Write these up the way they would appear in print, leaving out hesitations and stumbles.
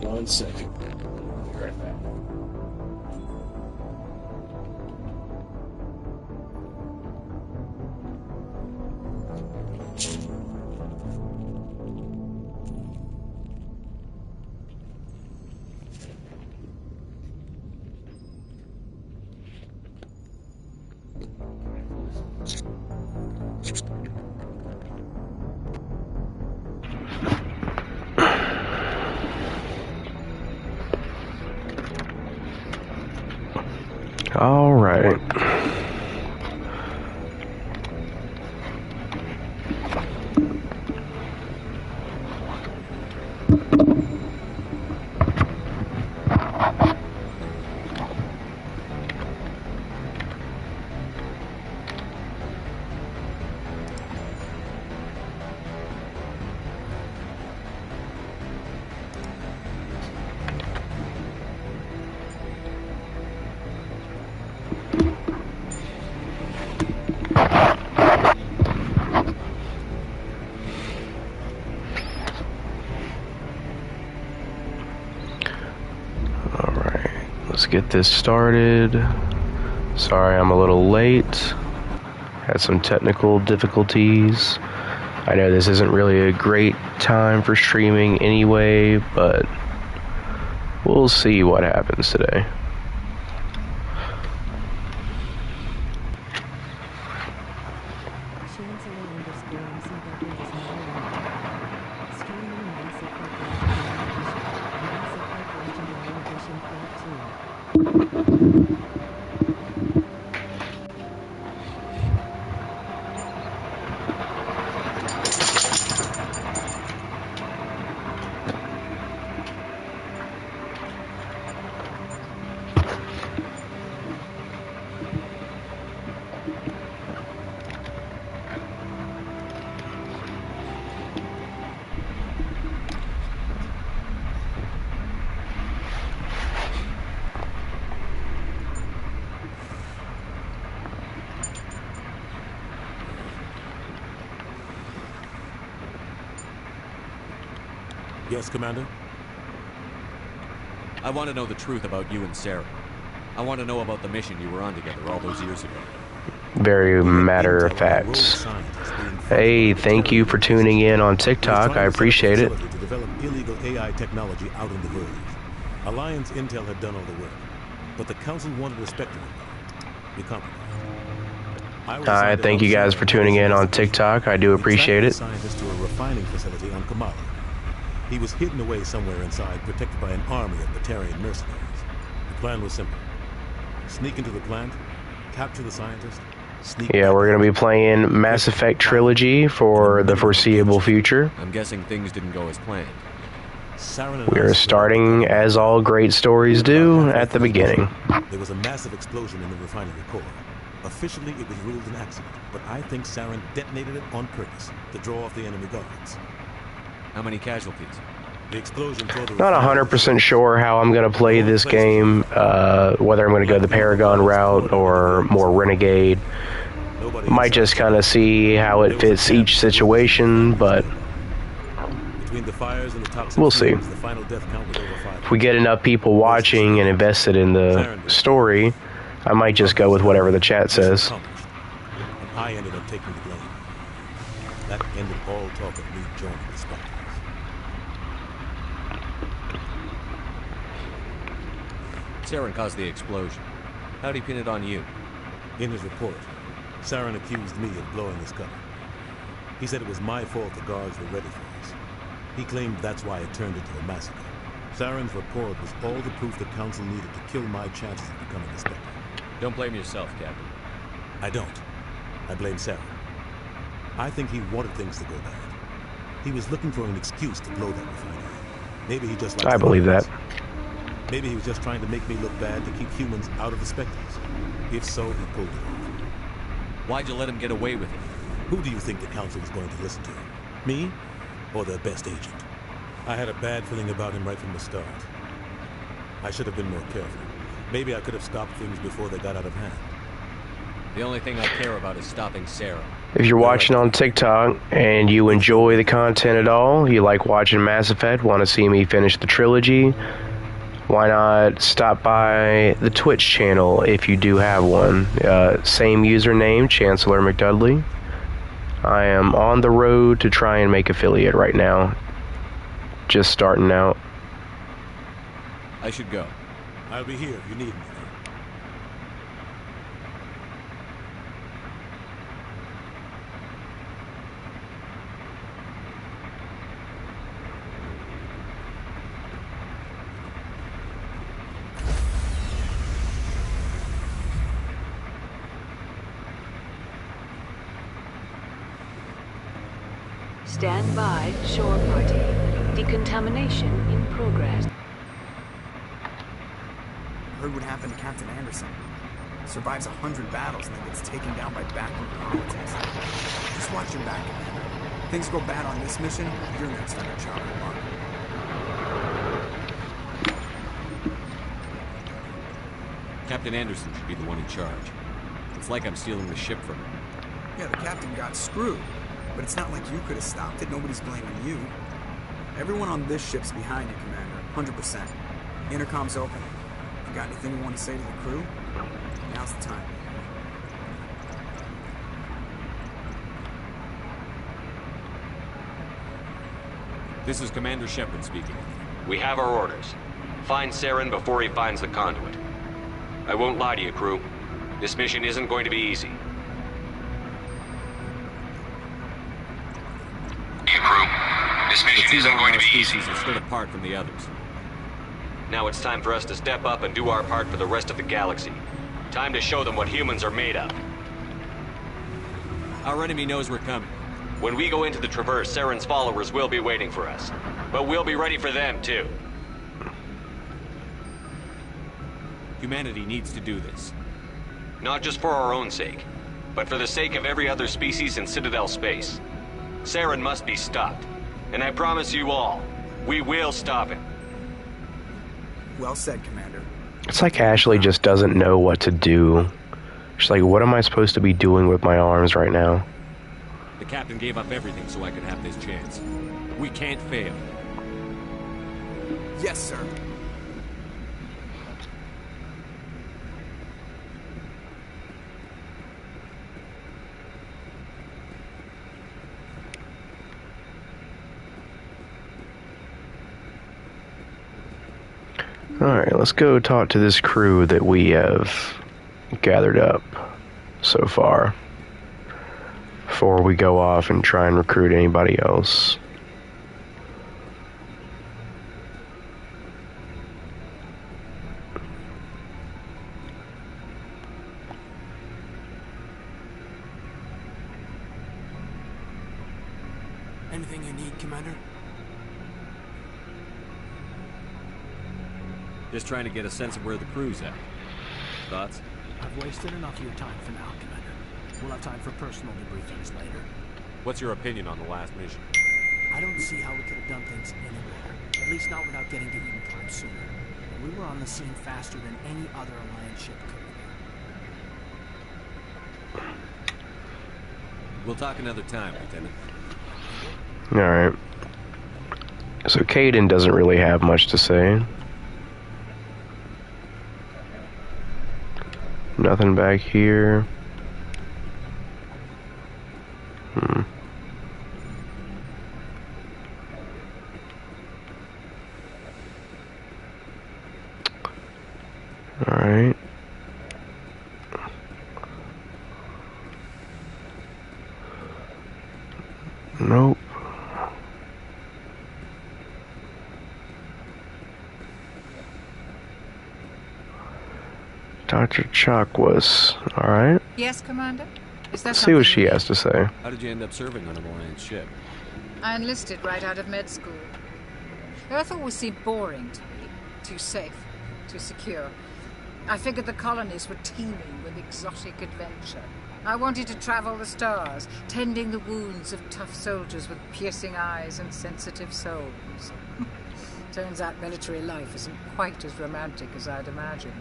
1 second. Be right back. All right. Let's get this started. Sorry I'm a little late. Had some technical difficulties. I know this isn't really a great time for streaming anyway, but we'll see what happens today. Yes, Commander? I want to know the truth about you and Sarah. I want to know about the mission you were on together all those years ago. Very matter of fact. Hey, thank you for tuning in on TikTok. I appreciate it. To develop illegal AI technology out on the verge. Alliance Intel had done all the work, but the Council wanted a spectrum. We compromised. Thank you guys for tuning in on TikTok. I do appreciate it. Scientist to a refining facility on Kamala. He was hidden away somewhere inside, protected by an army of Batarian mercenaries. The plan was simple. Sneak into the plant, capture the scientist, sneak... Yeah, we're going to be playing Mass Effect Trilogy for the foreseeable future. I'm guessing things didn't go as planned. We are starting, as all great stories do, at the beginning. There was a massive explosion in the refinery core. Officially, it was ruled an accident, but I think Saren detonated it on purpose to draw off the enemy guards. How many casualties? The explosion tore the... Not 100% sure how I'm going to play this game, whether I'm going to go the Paragon route or more Renegade. Might just kind of see how it fits each situation, but we'll see. If we get enough people watching and invested in the story, I might just go with whatever the chat says. And I ended up taking the blame. That ended all talk of me joining the Spectres. Saren caused the explosion. How'd he pin it on you? In his report, Saren accused me of blowing his cover. He said it was my fault the guards were ready for us. He claimed that's why it turned into a massacre. Saren's report was all the proof the Council needed to kill my chances of becoming a Spectre. Don't blame yourself, Captain. I don't. I blame Saren. I think he wanted things to go bad. He was looking for an excuse to blow that refinery. Maybe he just liked... I believe that. Maybe he was just trying to make me look bad to keep humans out of the Spectres. If so, he pulled it off. Why'd you let him get away with it? Who do you think the Council was going to listen to? Me? Or their best agent? I had a bad feeling about him right from the start. I should have been more careful. Maybe I could have stopped things before they got out of hand. The only thing I care about is stopping Sarah. If you're watching on TikTok and you enjoy the content at all, you like watching Mass Effect, want to see me finish the trilogy, why not stop by the Twitch channel if you do have one. Same username, Chancellor McDudley. I am on the road to try and make affiliate right now. Just starting out. I should go. I'll be here if you need me. Stand by, shore party. Decontamination in progress. Heard what happened to Captain Anderson. Survives 100 battles and then gets taken down by backroom politics. Just watch your back, Commander. Things go bad on this mission, you're next on the chopping block. Captain Anderson should be the one in charge. It's like I'm stealing the ship from him. Yeah, the captain got screwed. But it's not like you could have stopped it. Nobody's blaming you. Everyone on this ship's behind you, Commander. 100%. Intercom's open. If you got anything you want to say to the crew, now's the time. This is Commander Shepard speaking. We have our orders. Find Saren before he finds the conduit. I won't lie to you, crew. This mission isn't going to be easy. This mission isn't going to be easy. Species stood apart from the others. Now it's time for us to step up and do our part for the rest of the galaxy. Time to show them what humans are made of. Our enemy knows we're coming. When we go into the Traverse, Saren's followers will be waiting for us. But we'll be ready for them, too. Humanity needs to do this. Not just for our own sake, but for the sake of every other species in Citadel space. Saren must be stopped. And I promise you all, we will stop him. Well said, Commander. It's like Ashley just doesn't know what to do. She's like, what am I supposed to be doing with my arms right now? The captain gave up everything so I could have this chance. We can't fail. Yes, sir. Alright, let's go talk to this crew that we have gathered up so far before we go off and try and recruit anybody else. Anything you need, Commander? Just trying to get a sense of where the crew's at. Thoughts? I've wasted enough of your time for now, Commander. We'll have time for personal debriefings later. What's your opinion on the last mission? I don't see how we could have done things anywhere. At least not without getting to Eden Prime sooner. And we were on the scene faster than any other Alliance ship could have. We'll talk another time, Lieutenant. Alright. So Kaidan doesn't really have much to say. Nothing back here. Alright. Nope. Dr. Chakwas. Alright. Yes, Commander? Is that Let's see what she something has to say. How did you end up serving on an Alliance ship? I enlisted right out of med school. Earth always seemed boring to me. Too safe, too secure. I figured the colonies were teeming with exotic adventure. I wanted to travel the stars, tending the wounds of tough soldiers with piercing eyes and sensitive souls. Turns out military life isn't quite as romantic as I'd imagined.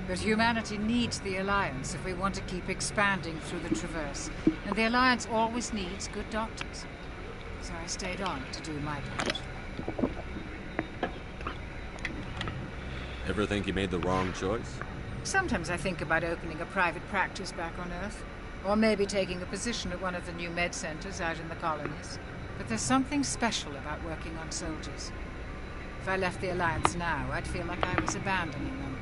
But humanity needs the Alliance if we want to keep expanding through the Traverse. And the Alliance always needs good doctors. So I stayed on to do my part. Ever think you made the wrong choice? Sometimes I think about opening a private practice back on Earth. Or maybe taking a position at one of the new med centers out in the colonies. But there's something special about working on soldiers. If I left the Alliance now, I'd feel like I was abandoning them.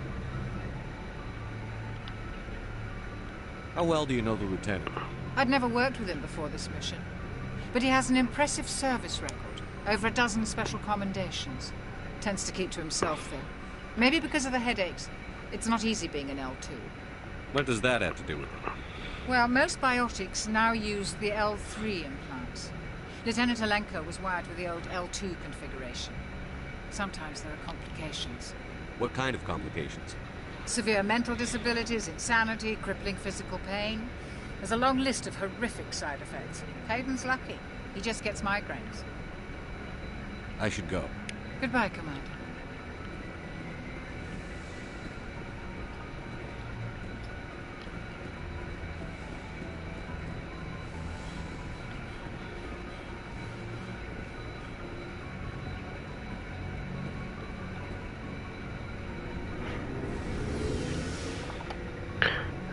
How well do you know the Lieutenant? I'd never worked with him before this mission. But he has an impressive service record. Over a dozen special commendations. Tends to keep to himself, though. Maybe because of the headaches. It's not easy being an L2. What does that have to do with it? Well, most biotics now use the L3 implants. Lieutenant Alenko was wired with the old L2 configuration. Sometimes there are complications. What kind of complications? Severe mental disabilities, insanity, crippling physical pain. There's a long list of horrific side effects. Hayden's lucky. He just gets migraines. I should go. Goodbye, Commander.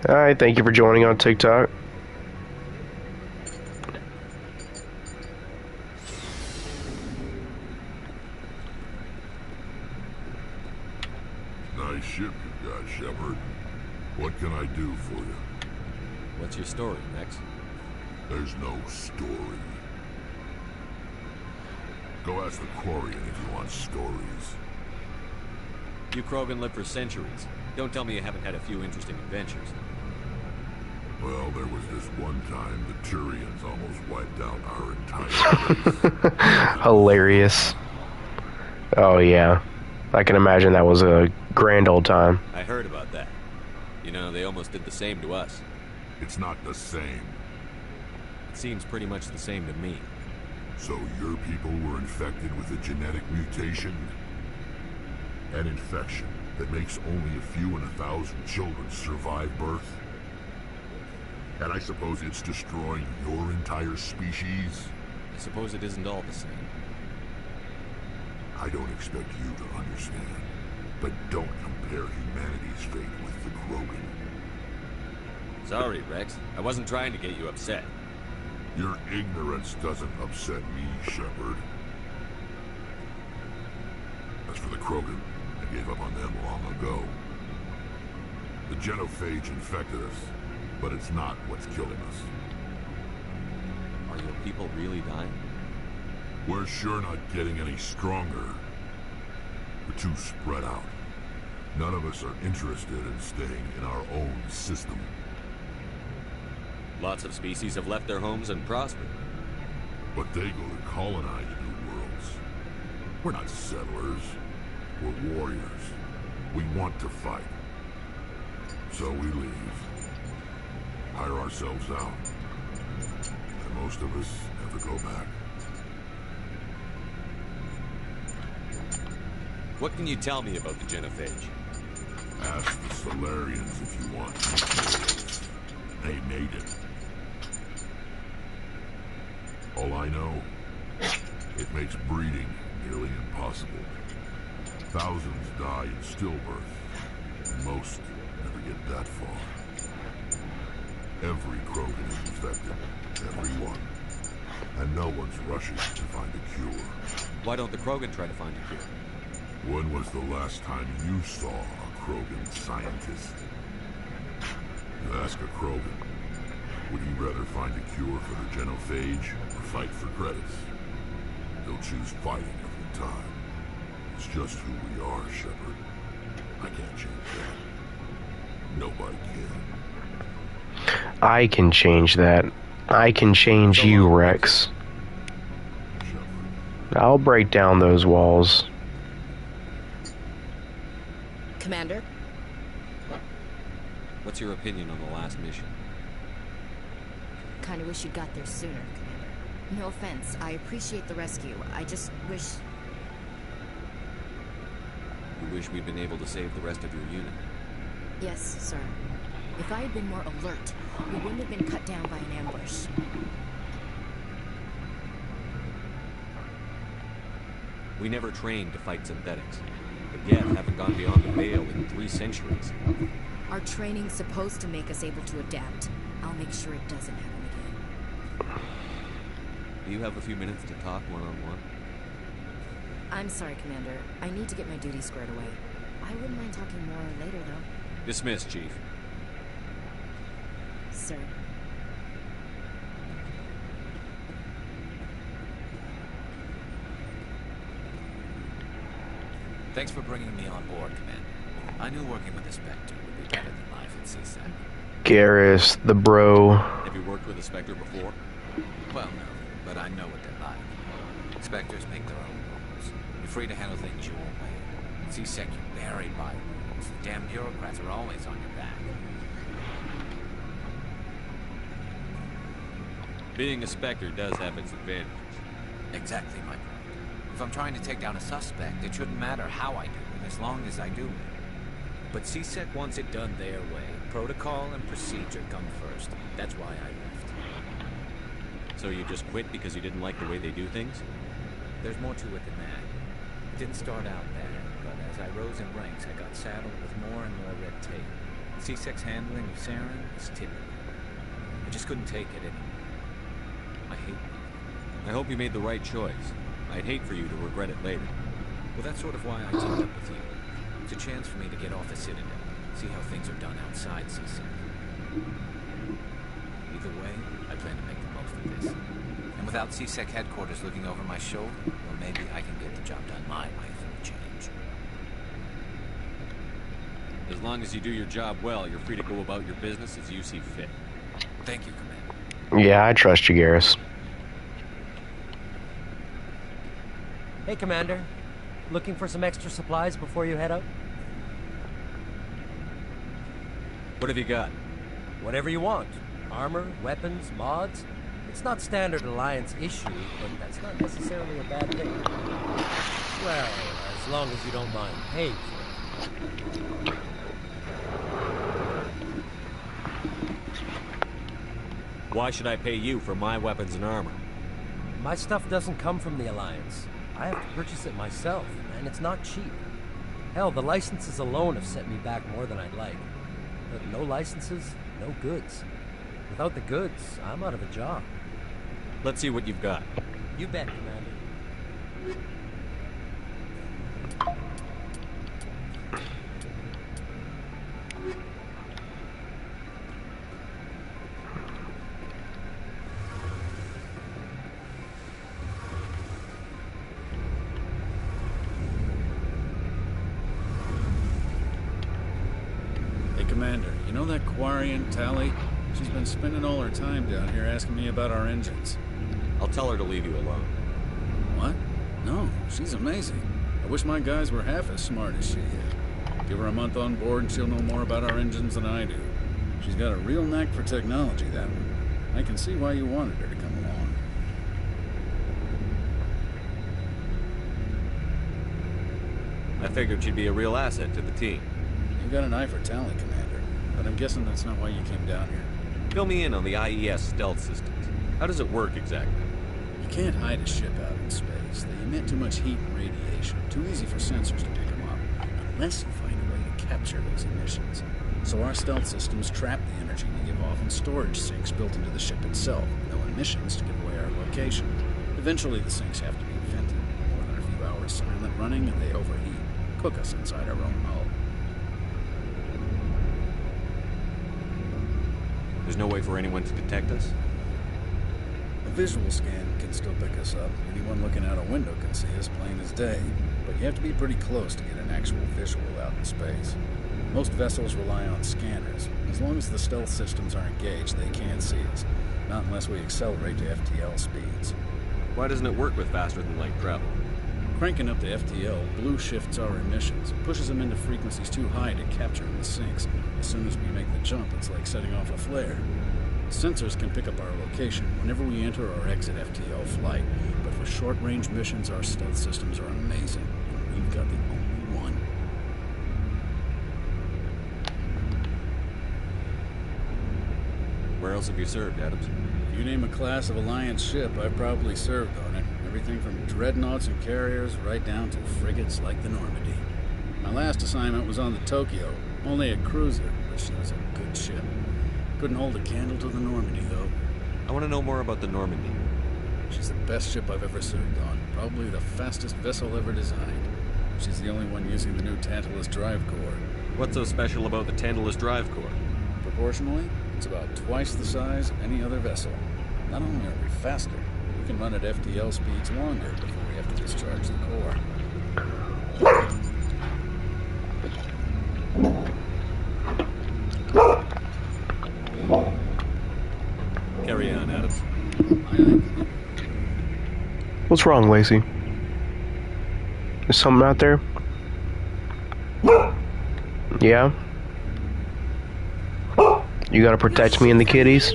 Alright, thank you for joining on TikTok. Nice ship you got, Shepard. What can I do for you? What's your story, Max? There's no story. Go ask the Quarian if you want stories. You Krogan lived for centuries. Don't tell me you haven't had a few interesting adventures. Well, there was this one time the Turians almost wiped out our entire race. Hilarious. Oh yeah. I can imagine that was a grand old time. I heard about that. You know, they almost did the same to us. It's not the same. It seems pretty much the same to me. So your people were infected with a genetic mutation? An infection that makes only a few in 1,000 children survive birth? And I suppose it's destroying your entire species? I suppose it isn't all the same. I don't expect you to understand, but don't compare humanity's fate with the Krogan. Sorry, Rex. I wasn't trying to get you upset. Your ignorance doesn't upset me, Shepard. As for the Krogan, I gave up on them long ago. The genophage infected us, but it's not what's killing us. Are your people really dying? We're sure not getting any stronger. We're too spread out. None of us are interested in staying in our own system. Lots of species have left their homes and prospered. But they go to colonize new worlds. We're not settlers. We're warriors. We want to fight. So we leave. Hire ourselves out. And most of us never go back. What can you tell me about the genophage? Ask the Solarians if you want. They made it. All I know, it makes breeding nearly impossible. Thousands die in stillbirth, and most never get that far. Every Krogan is infected, everyone. And no one's rushing to find a cure. Why don't the Krogan try to find a cure? When was the last time you saw a Krogan scientist? You ask a Krogan, would he rather find a cure for the genophage or fight for credits? He'll choose fighting every time. It's just who we are, Shepard. I can't change that. Nobody can. I can change that. I can change you, Rex. I'll break down those walls. Commander? What's your opinion on the last mission? Kinda wish you'd got there sooner, Commander. No offense, I appreciate the rescue. I just wish... You wish we'd been able to save the rest of your unit? Yes, sir. If I had been more alert, we wouldn't have been cut down by an ambush. We never trained to fight synthetics. But yet haven't gone beyond the veil in 3 centuries. Our training's supposed to make us able to adapt. I'll make sure it doesn't happen again. Do you have a few minutes to talk one-on-one? I'm sorry, Commander. I need to get my duties squared away. I wouldn't mind talking more later, though. Dismissed, Chief. Sir. Thanks for bringing me on board, Commander. I knew working with the Spectre would be better than life at C-Sec. Garrus, the bro. Have you worked with a Spectre before? Well, no, but I know what they're like. Spectres make their own rules. You're free to handle things your own way. At C-Sec, you're buried by rules. The damn bureaucrats are always on your back. Being a Spectre does have its advantages. Exactly my point. If I'm trying to take down a suspect, it shouldn't matter how I do it, as long as I do it. But C-Sec wants it done their way. Protocol and procedure come first. That's why I left. So you just quit because you didn't like the way they do things? There's more to it than that. It didn't start out bad, but as I rose in ranks, I got saddled with more and more red tape. C-Sec's handling of Saren is typical. I just couldn't take it anymore. I hate it. I hope you made the right choice. I'd hate for you to regret it later. Well, that's sort of why I teamed up with you. It's a chance for me to get off the Citadel, see how things are done outside C-Sec. Either way, I plan to make the most of this. And without C-Sec headquarters looking over my shoulder, well, maybe I can get the job done my way for a change. As long as you do your job well, you're free to go about your business as you see fit. Thank you, Commander. Yeah, I trust you, Garrus. Hey, Commander. Looking for some extra supplies before you head out? What have you got? Whatever you want. Armor, weapons, mods. It's not standard Alliance issue, but that's not necessarily a bad thing. Well, as long as you don't mind paying for it. Why should I pay you for my weapons and armor? My stuff doesn't come from the Alliance. I have to purchase it myself, and it's not cheap. Hell, the licenses alone have set me back more than I'd like. But no licenses, no goods. Without the goods, I'm out of a job. Let's see what you've got. You bet, Commander. Commander, you know that Quarian, Tali? She's been spending all her time down here asking me about our engines. I'll tell her to leave you alone. What? No, she's amazing. I wish my guys were half as smart as she is. Give her a month on board and she'll know more about our engines than I do. She's got a real knack for technology, that one. I can see why you wanted her to come along. I figured she'd be a real asset to the team. You've got an eye for talent, Commander, but I'm guessing that's not why you came down here. Fill me in on the IES stealth systems. How does it work exactly? You can't hide a ship out in space. They emit too much heat and radiation. Too easy for sensors to pick them up, unless you find a way to capture those emissions. So our stealth systems trap the energy we give off in storage sinks built into the ship itself, with no emissions to give away our location. Eventually the sinks have to be vented. More than a few hours silent running and they overheat. Cook us inside our own hull. There's no way for anyone to detect us? A visual scan can still pick us up. Anyone looking out a window can see us plain as day. But you have to be pretty close to get an actual visual out in space. Most vessels rely on scanners. As long as the stealth systems are engaged, they can't see us. Not unless we accelerate to FTL speeds. Why doesn't it work with faster-than-light travel? Cranking up to FTL blue shifts our emissions. It pushes them into frequencies too high to capture in the sinks. As soon as we make the jump, it's like setting off a flare. Sensors can pick up our location whenever we enter or exit FTL flight, but for short-range missions, our stealth systems are amazing. And we've got the only one. else have you served, Adams? If you name a class of Alliance ship, I've probably served on it. Everything from dreadnoughts and carriers right down to frigates like the Normandy. My last assignment was on the Tokyo, only a cruiser, but she was a good ship. Couldn't hold a candle to the Normandy, though. I want to know more about the Normandy. She's the best ship I've ever served on. Probably the fastest vessel ever designed. She's the only one using the new Tantalus drive core. What's so special about the Tantalus drive core? Proportionally, it's about twice the size of any other vessel. Not only are we faster, we can run at FTL speeds longer before we have to discharge the core. Carry on, Adams. What's wrong, Lacey? Is something out there? Yeah? You gotta protect me and the kiddies?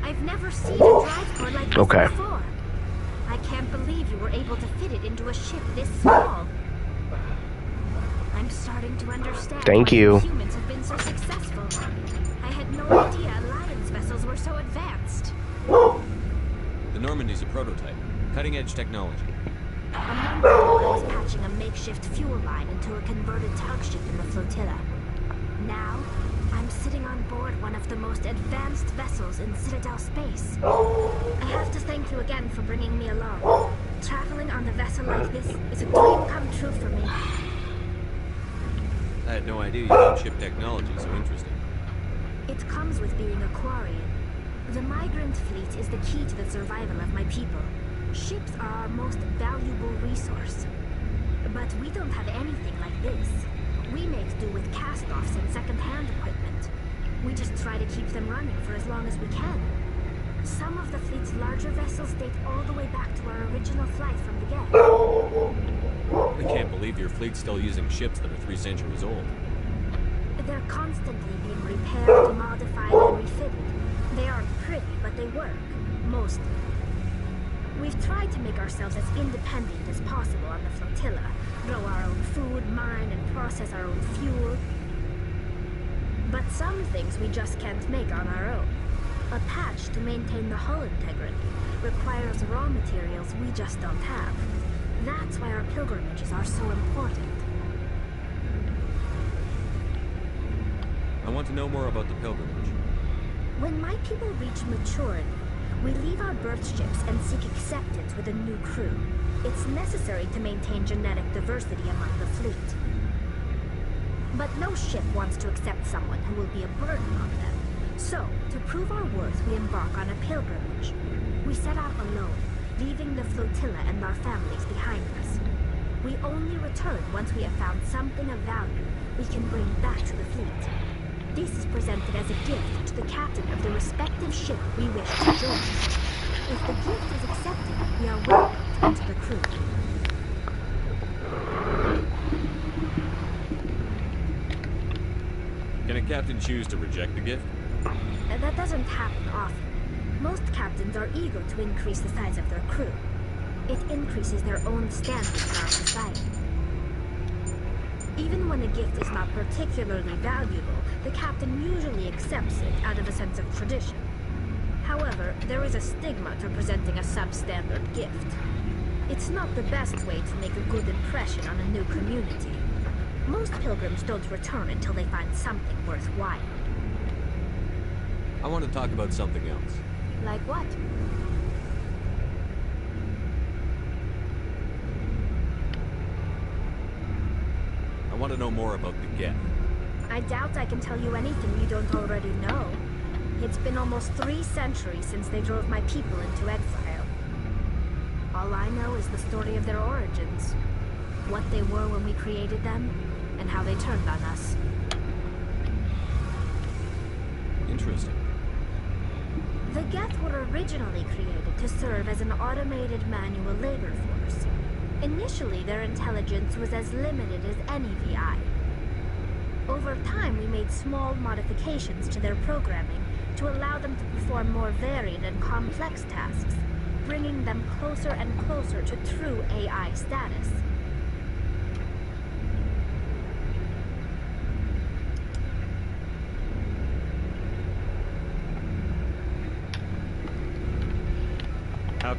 I've never seen a drive core like this Okay. before. I can't believe you were able to fit it into a ship this small. I'm starting to understand Thank why you. humans have been so successful. I had no idea Alliance vessels were so advanced. The Normandy's a prototype. Cutting-edge technology. A month ago, I was patching a makeshift fuel line into a converted tug ship in the flotilla. Now, I'm sitting on board one of the most advanced vessels in Citadel space. I have to thank you again for bringing me along. Traveling on a vessel like this is a dream come true for me. I had no idea you found ship technology so interesting. It comes with being a Quarian. The migrant fleet is the key to the survival of my people. Ships are our most valuable resource. But we don't have anything like this. We make do with cast-offs and second-hand equipment. We just try to keep them running for as long as we can. Some of the fleet's larger vessels date all the way back to our original flight from the get. I can't believe your fleet's still using ships that are 3 centuries old. They're constantly being repaired, modified, and refitted. They aren't pretty, but they work. Mostly. We've tried to make ourselves as independent as possible on the flotilla. Grow our own food, mine, and process our own fuel. But some things we just can't make on our own. A patch to maintain the hull integrity requires raw materials we just don't have. That's why our pilgrimages are so important. I want to know more about the pilgrimage. When my people reach maturity, we leave our birth ships and seek acceptance with a new crew. It's necessary to maintain genetic diversity among the fleet. But no ship wants to accept someone who will be a burden on them. So, to prove our worth, we embark on a pilgrimage. We set out alone, leaving the flotilla and our families behind us. We only return once we have found something of value we can bring back to the fleet. This is presented as a gift to the captain of the respective ship we wish to join. If the gift is accepted, we are welcomed into the crew. Can a captain choose to reject the gift? That doesn't happen often. Most captains are eager to increase the size of their crew. It increases their own standing in our society. Even when a gift is not particularly valuable, the captain usually accepts it out of a sense of tradition. However, there is a stigma to presenting a substandard gift. It's not the best way to make a good impression on a new community. Most pilgrims don't return until they find something worthwhile. I want to talk about something else. Like what? I want to know more about the Geth. I doubt I can tell you anything you don't already know. It's been almost 3 centuries since they drove my people into exile. All I know is the story of their origins. What they were when we created them, and how they turned on us. Interesting. The Geth were originally created to serve as an automated manual labor force. Initially, their intelligence was as limited as any VI. Over time, we made small modifications to their programming to allow them to perform more varied and complex tasks, bringing them closer and closer to true AI status.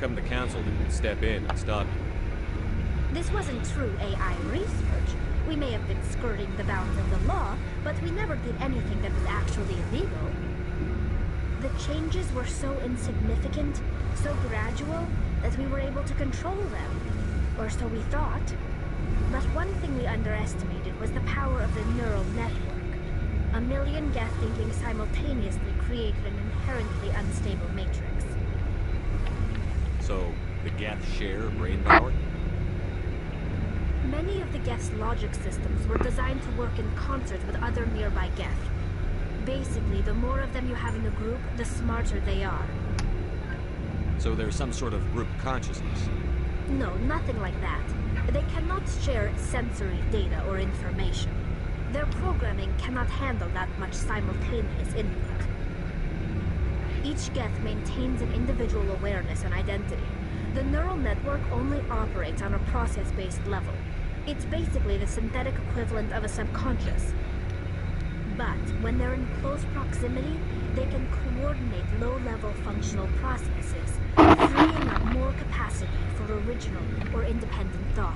come the Council didn't step in and stop you? This wasn't true AI research. We may have been skirting the bounds of the law, but we never did anything that was actually illegal. The changes were so insignificant, so gradual, that we were able to control them. Or so we thought. But one thing we underestimated was the power of the neural network. A million Geth thinking simultaneously created an inherently unstable matrix. So, the Geth share brain power? Many of the Geth's logic systems were designed to work in concert with other nearby Geth. Basically, the more of them you have in a group, the smarter they are. So there's some sort of group consciousness? No, nothing like that. They cannot share sensory data or information. Their programming cannot handle that much simultaneous input. Each Geth maintains an individual awareness and identity. The neural network only operates on a process-based level. It's basically the synthetic equivalent of a subconscious. But when they're in close proximity, they can coordinate low-level functional processes, freeing up more capacity for original or independent thought.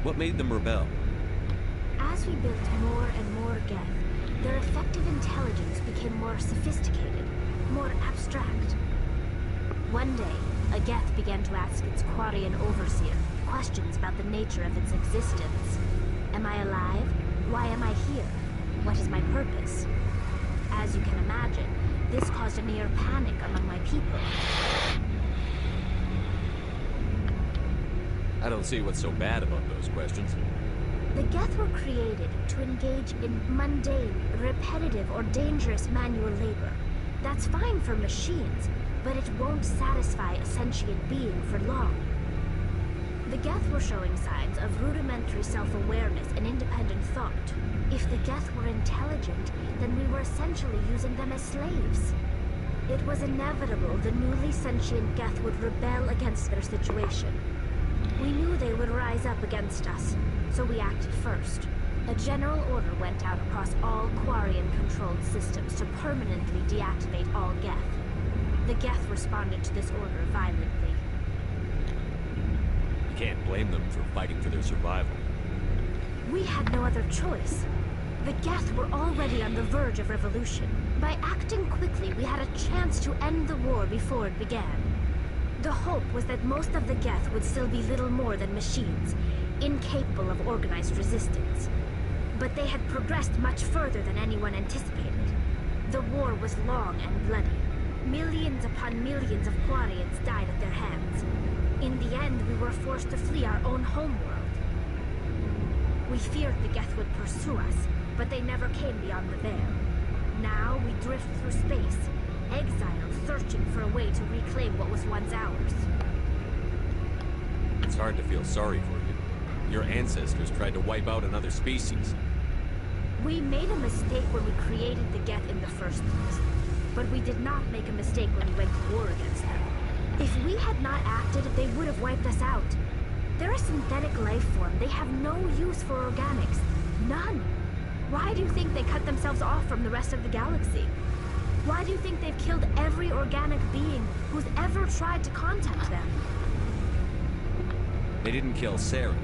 What made them rebel? As we built more and more Geth, their effective intelligence became more sophisticated, more abstract. One day, a Geth began to ask its Quarian overseer questions about the nature of its existence. Am I alive? Why am I here? What is my purpose? As you can imagine, this caused a near panic among my people. I don't see what's so bad about those questions. The Geth were created to engage in mundane, repetitive, or dangerous manual labor. That's fine for machines, but it won't satisfy a sentient being for long. The Geth were showing signs of rudimentary self-awareness and independent thought. If the Geth were intelligent, then we were essentially using them as slaves. It was inevitable the newly sentient Geth would rebel against their situation. We knew they would rise up against us, so we acted first. A general order went out across all Quarian-controlled systems to permanently deactivate all Geth. The Geth responded to this order violently. You can't blame them for fighting for their survival. We had no other choice. The Geth were already on the verge of revolution. By acting quickly, we had a chance to end the war before it began. The hope was that most of the Geth would still be little more than machines, incapable of organized resistance. But they had progressed much further than anyone anticipated. The war was long and bloody. Millions upon millions of Quarians died at their hands. In the end, we were forced to flee our own homeworld. We feared the Geth would pursue us, but they never came beyond the veil. Now we drift through space, exiled, searching for a way to reclaim what was once ours. It's hard to feel sorry for you. Your ancestors tried to wipe out another species. We made a mistake when we created the Geth in the first place. But we did not make a mistake when we went to war against them. If we had not acted, they would have wiped us out. They're a synthetic life form. They have no use for organics. None. Why do you think they cut themselves off from the rest of the galaxy? Why do you think they've killed every organic being who's ever tried to contact them? They didn't kill Sarah.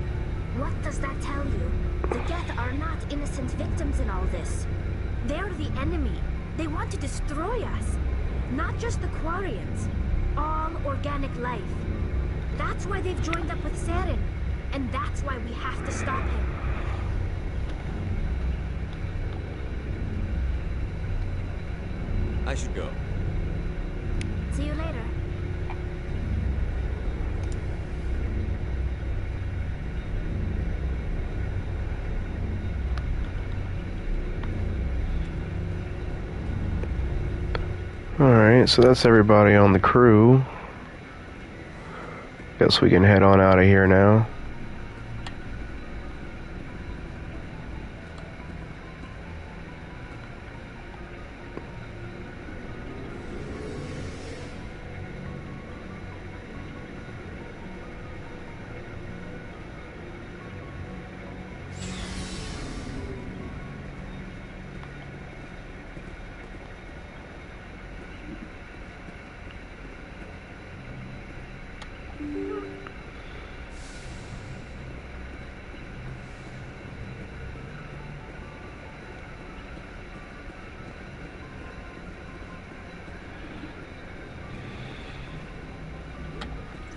What does that tell you? The Geth are not innocent victims in all this. They're the enemy. They want to destroy us. Not just the Quarians. All organic life. That's why they've joined up with Saren. And that's why we have to stop him. I should go. See you later. Alright, so that's everybody on the crew. Guess we can head on out of here now.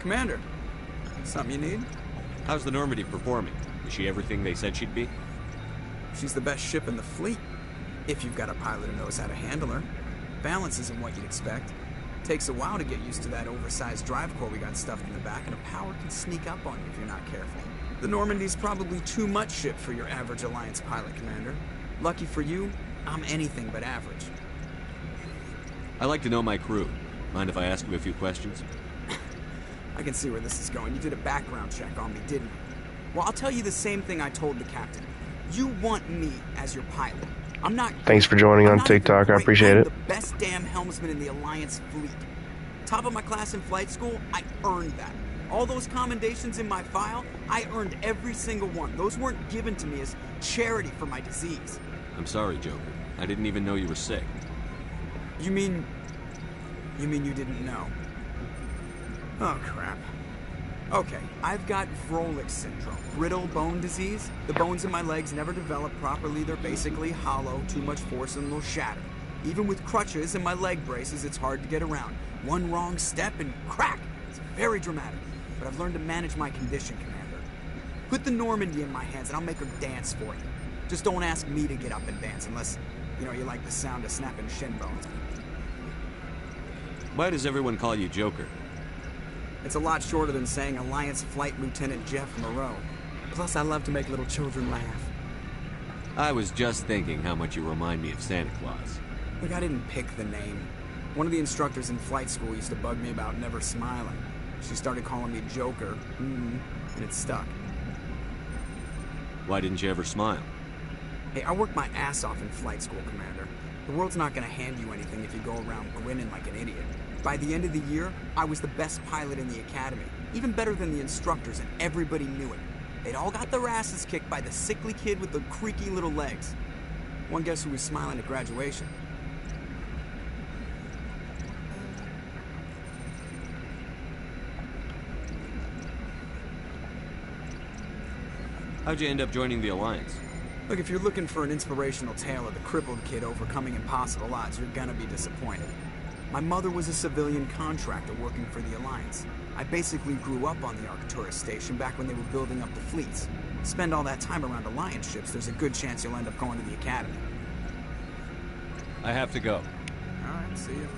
Commander, something you need? How's the Normandy performing? Is she everything they said she'd be? She's the best ship in the fleet, if you've got a pilot who knows how to handle her. Balance isn't what you'd expect. Takes a while to get used to that oversized drive core we got stuffed in the back, and her power can sneak up on you if you're not careful. The Normandy's probably too much ship for your average Alliance pilot, Commander. Lucky for you, I'm anything but average. I like to know my crew. Mind if I ask you a few questions? I can see where this is going. You did a background check on me, didn't you? Well, I'll tell you the same thing I told the captain. You want me as your pilot. I'm not... Thanks for joining on TikTok. I appreciate it. I'm the best damn helmsman in the Alliance fleet. Top of my class in flight school, I earned that. All those commendations in my file, I earned every single one. Those weren't given to me as charity for my disease. I'm sorry, Joker. I didn't even know you were sick. You mean you didn't know? Oh, crap. Okay, I've got Vrolich syndrome, brittle bone disease. The bones in my legs never develop properly. They're basically hollow, too much force and they'll shatter. Even with crutches and my leg braces, it's hard to get around. One wrong step and crack! It's very dramatic. But I've learned to manage my condition, Commander. Put the Normandy in my hands and I'll make her dance for you. Just don't ask me to get up and dance unless, you like the sound of snapping shin bones. Why does everyone call you Joker? It's a lot shorter than saying Alliance Flight Lieutenant Jeff Moreau. Plus, I love to make little children laugh. I was just thinking how much you remind me of Santa Claus. Look, I didn't pick the name. One of the instructors in flight school used to bug me about never smiling. She started calling me Joker, and it stuck. Why didn't you ever smile? Hey, I worked my ass off in flight school, Commander. The world's not gonna hand you anything if you go around grinning like an idiot. By the end of the year, I was the best pilot in the academy, even better than the instructors, and everybody knew it. They'd all got their asses kicked by the sickly kid with the creaky little legs. One guess who was smiling at graduation? How'd you end up joining the Alliance? Look, if you're looking for an inspirational tale of the crippled kid overcoming impossible odds, you're gonna be disappointed. My mother was a civilian contractor working for the Alliance. I basically grew up on the Arcturus station back when they were building up the fleets. Spend all that time around Alliance ships, there's a good chance you'll end up going to the Academy. I have to go. Alright, see you.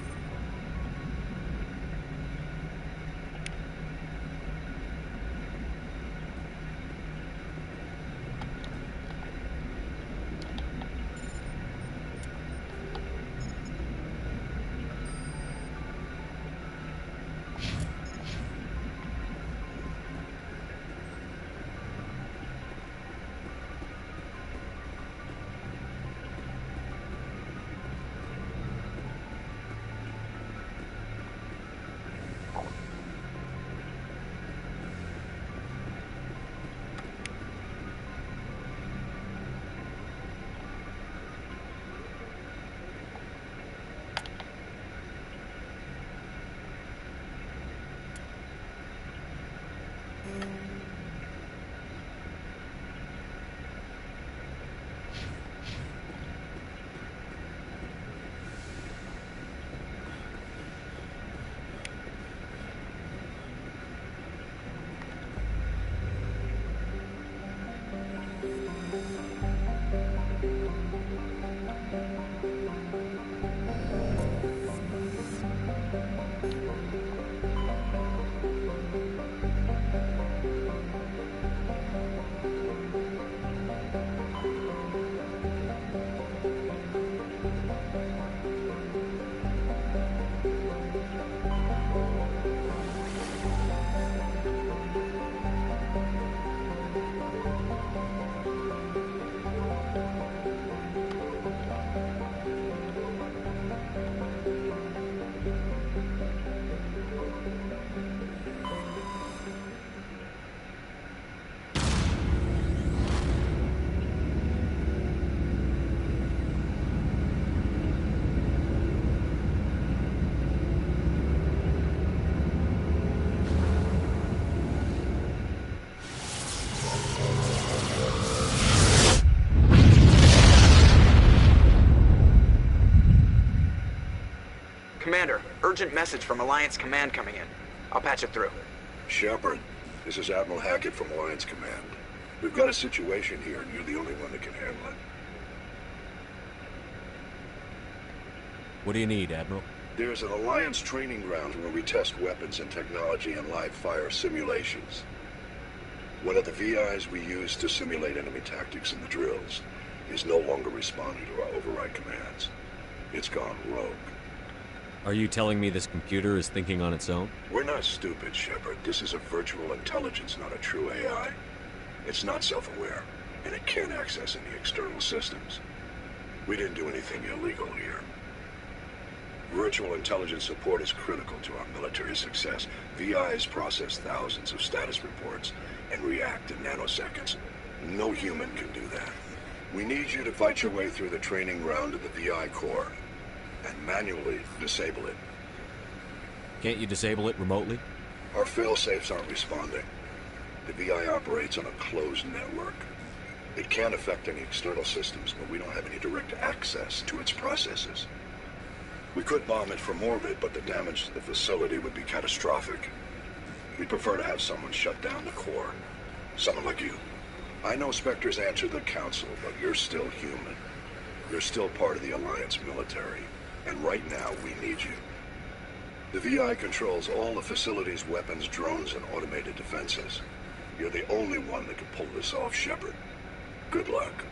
Commander, urgent message from Alliance Command coming in. I'll patch it through. Shepard, this is Admiral Hackett from Alliance Command. We've got a situation here, and you're the only one that can handle it. What do you need, Admiral? There's an Alliance training ground where we test weapons and technology in live fire simulations. One of the VIs we use to simulate enemy tactics in the drills is no longer responding to our override commands. It's gone rogue. Are you telling me this computer is thinking on its own? We're not stupid, Shepard. This is a virtual intelligence, not a true AI. It's not self-aware, and it can't access any external systems. We didn't do anything illegal here. Virtual intelligence support is critical to our military success. VIs process thousands of status reports and react in nanoseconds. No human can do that. We need you to fight your way through the training ground of the VI core and manually disable it. Can't you disable it remotely? Our fail-safes aren't responding. The VI operates on a closed network. It can affect any external systems, but we don't have any direct access to its processes. We could bomb it from orbit, but the damage to the facility would be catastrophic. We'd prefer to have someone shut down the core. Someone like you. I know Spectres answered the Council, but you're still human. You're still part of the Alliance military. And right now, we need you. The VI controls all the facility's weapons, drones, and automated defenses. You're the only one that can pull this off, Shepard. Good luck.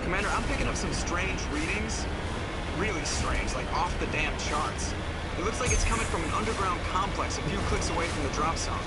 Commander, I'm picking up some strange readings. Really strange, like off the damn charts. It looks like it's coming from an underground complex a few clicks away from the drop zone.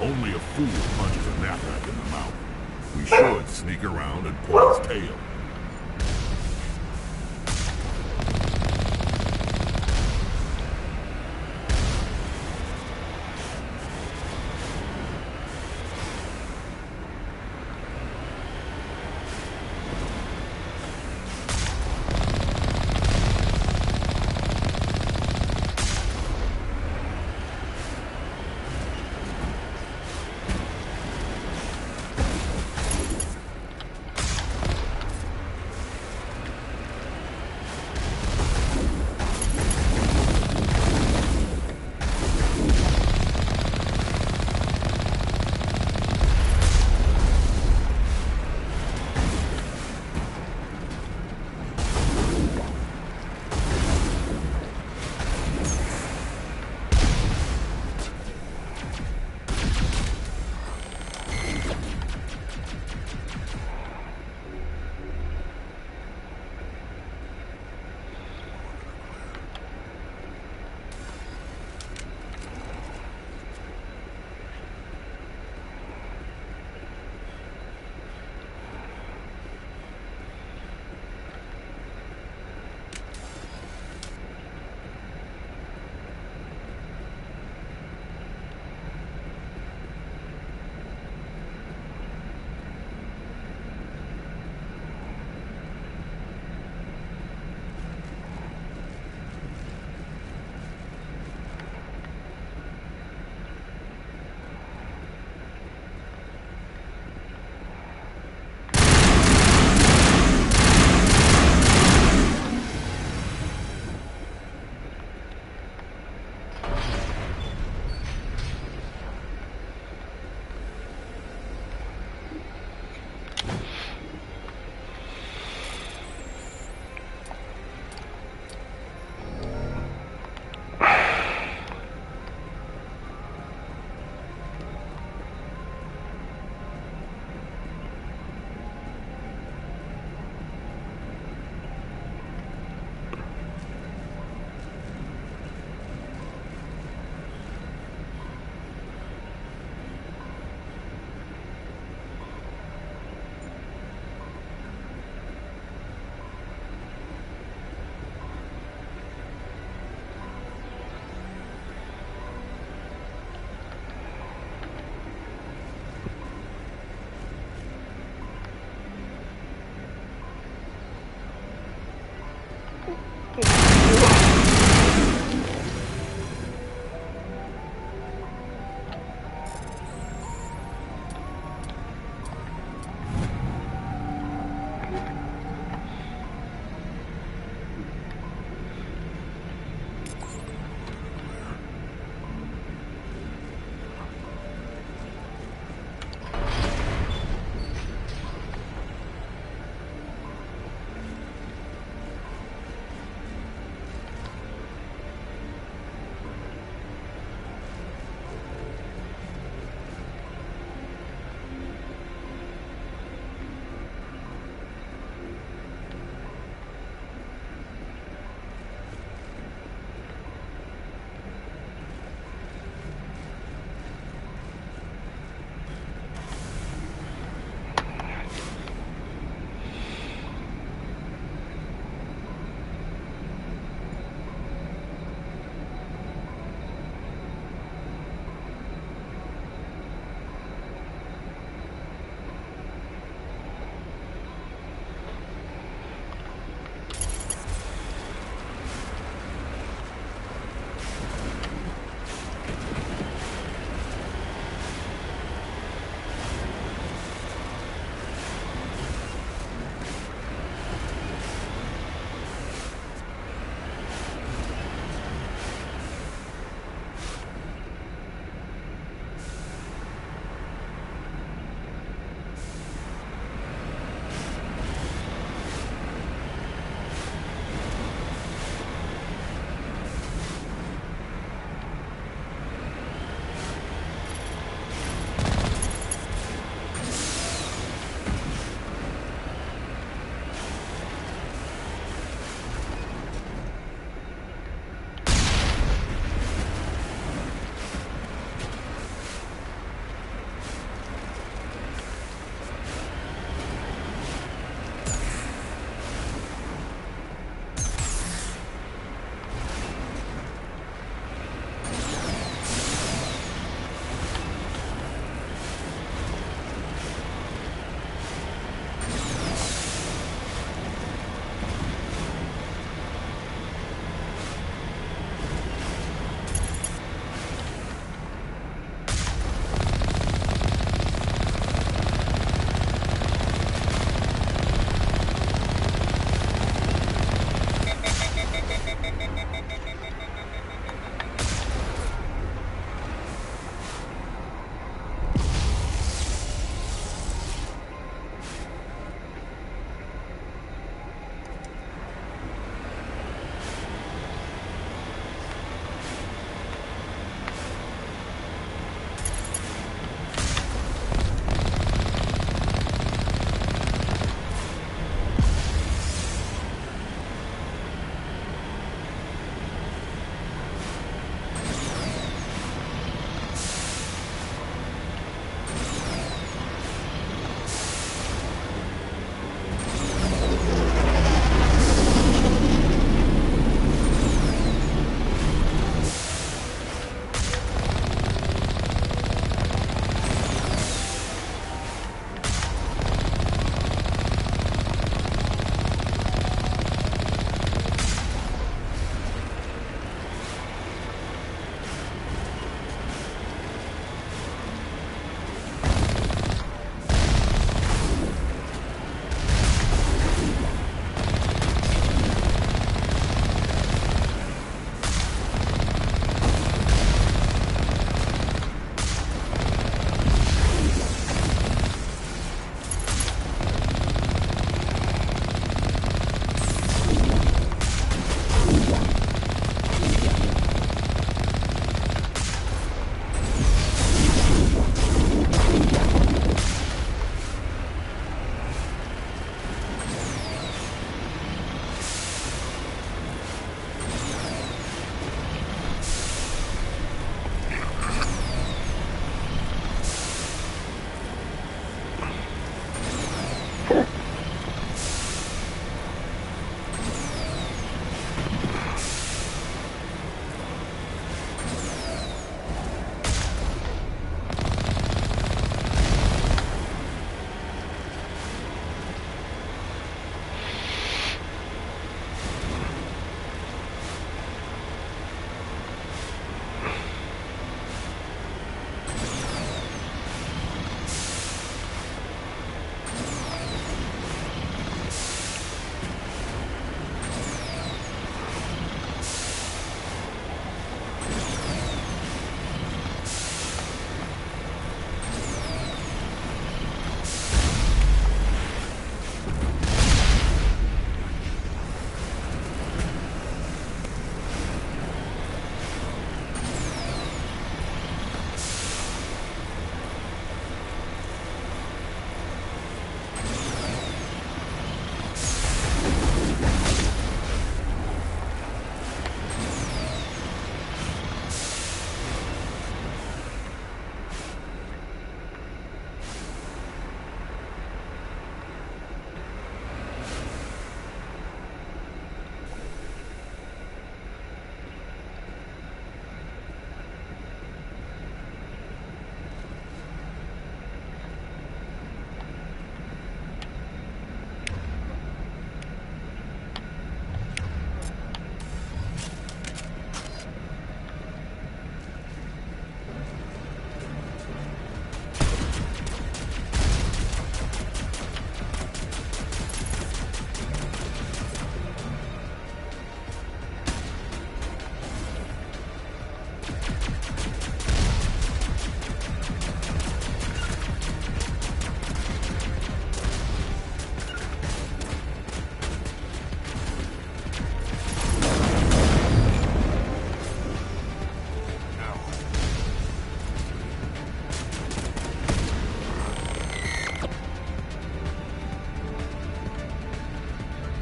Only a fool punches a knapsack in the mouth. We should sneak around and pull his tail.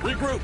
Regroup!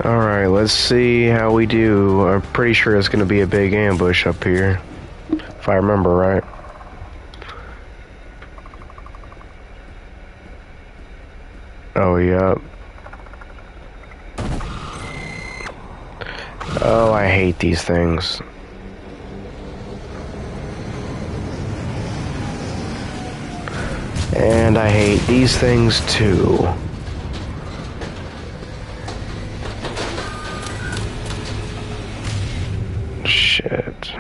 Alright, let's see how we do. I'm pretty sure it's going to be a big ambush up here, if I remember right. Oh, yeah. Oh, I hate these things. And I hate these things too. Shit.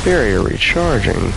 Barrier recharging.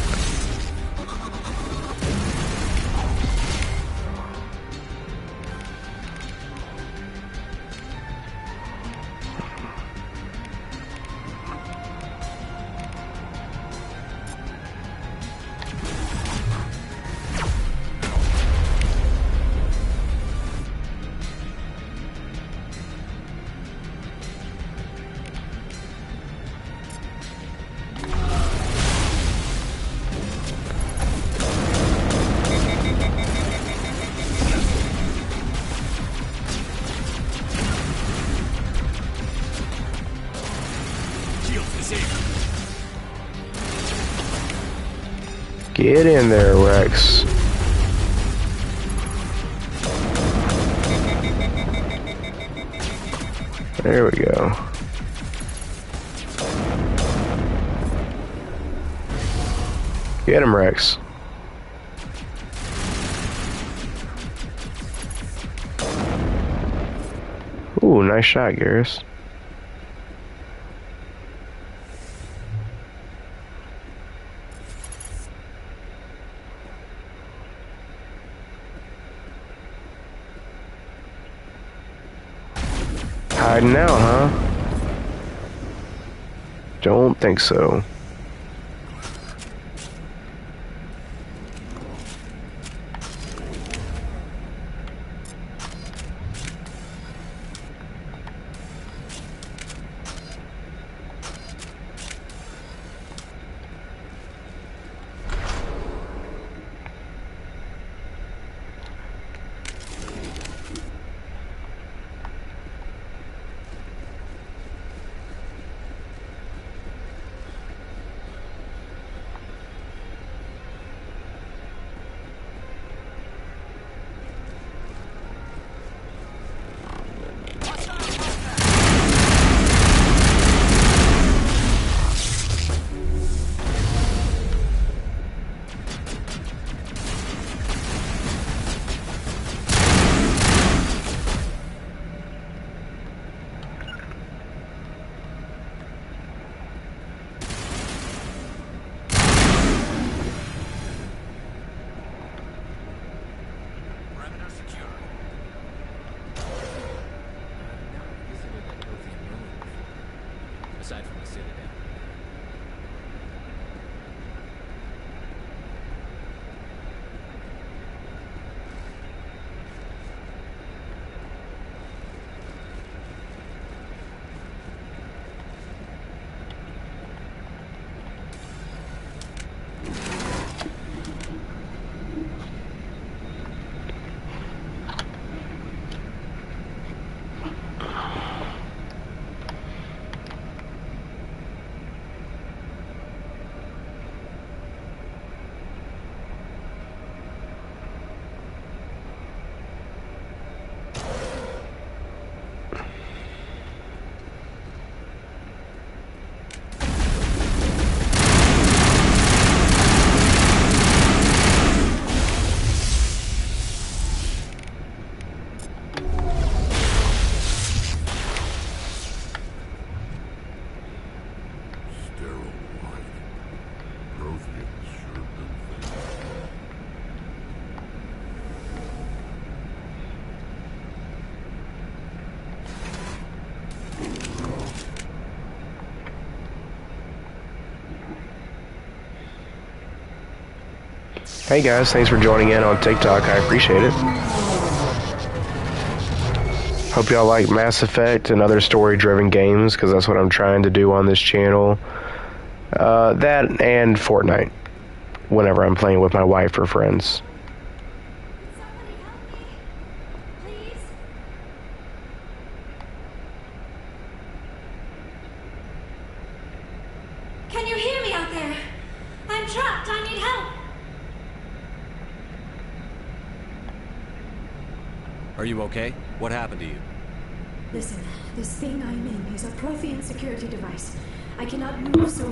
Get in there, Rex. There we go. Get him, Rex. Ooh, nice shot, Garrus. Hiding out, huh? Don't think so. Hey guys, thanks for joining in on TikTok. I appreciate it. Hope y'all like Mass Effect and other story-driven games, because that's what I'm trying to do on this channel. That and Fortnite, whenever I'm playing with my wife or friends. Can you hear me out there? I'm trapped. I need help. Are you okay? What happened to you? Listen, this thing I'm in is a Prothean security device. I cannot move, so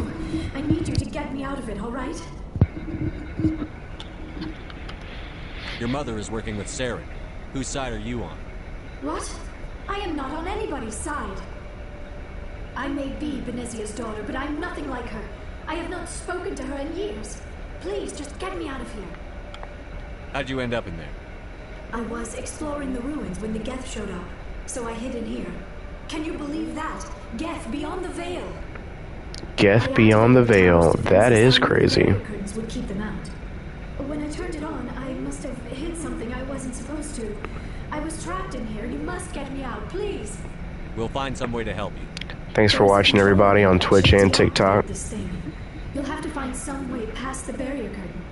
I need you to get me out of it, all right? Your mother is working with Saren. Whose side are you on? What? I am not on anybody's side. I may be Benezia's daughter, but I'm nothing like her. I have not spoken to her in years. Please, just get me out of here. How'd you end up in there? I was exploring the ruins when the Geth showed up, so I hid in here. Can you believe that? Geth beyond the veil. Geth beyond the veil. That is crazy. Curtains would keep them out. When I turned it on, I must have hit something I wasn't supposed to. I was trapped in here. You must get me out, please. We'll find some way to help you. Thanks for watching, everybody, on Twitch and TikTok. This thing. You'll have to find some way past the barrier curtain.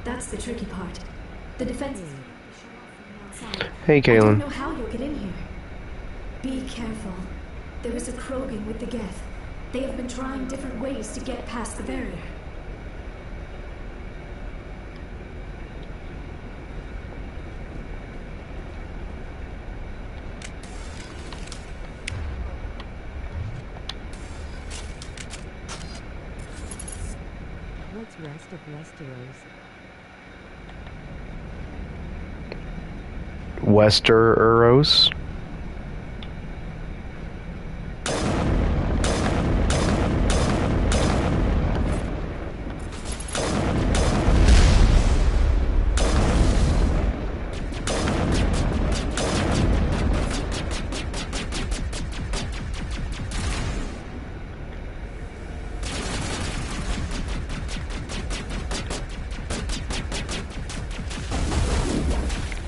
That's the tricky part. The defenses. Hey, I Kaylin. don't know how you'll get in here. Be careful. There is a Krogan with the Geth. They have been trying different ways to get past the barrier. What's rest of Westeros?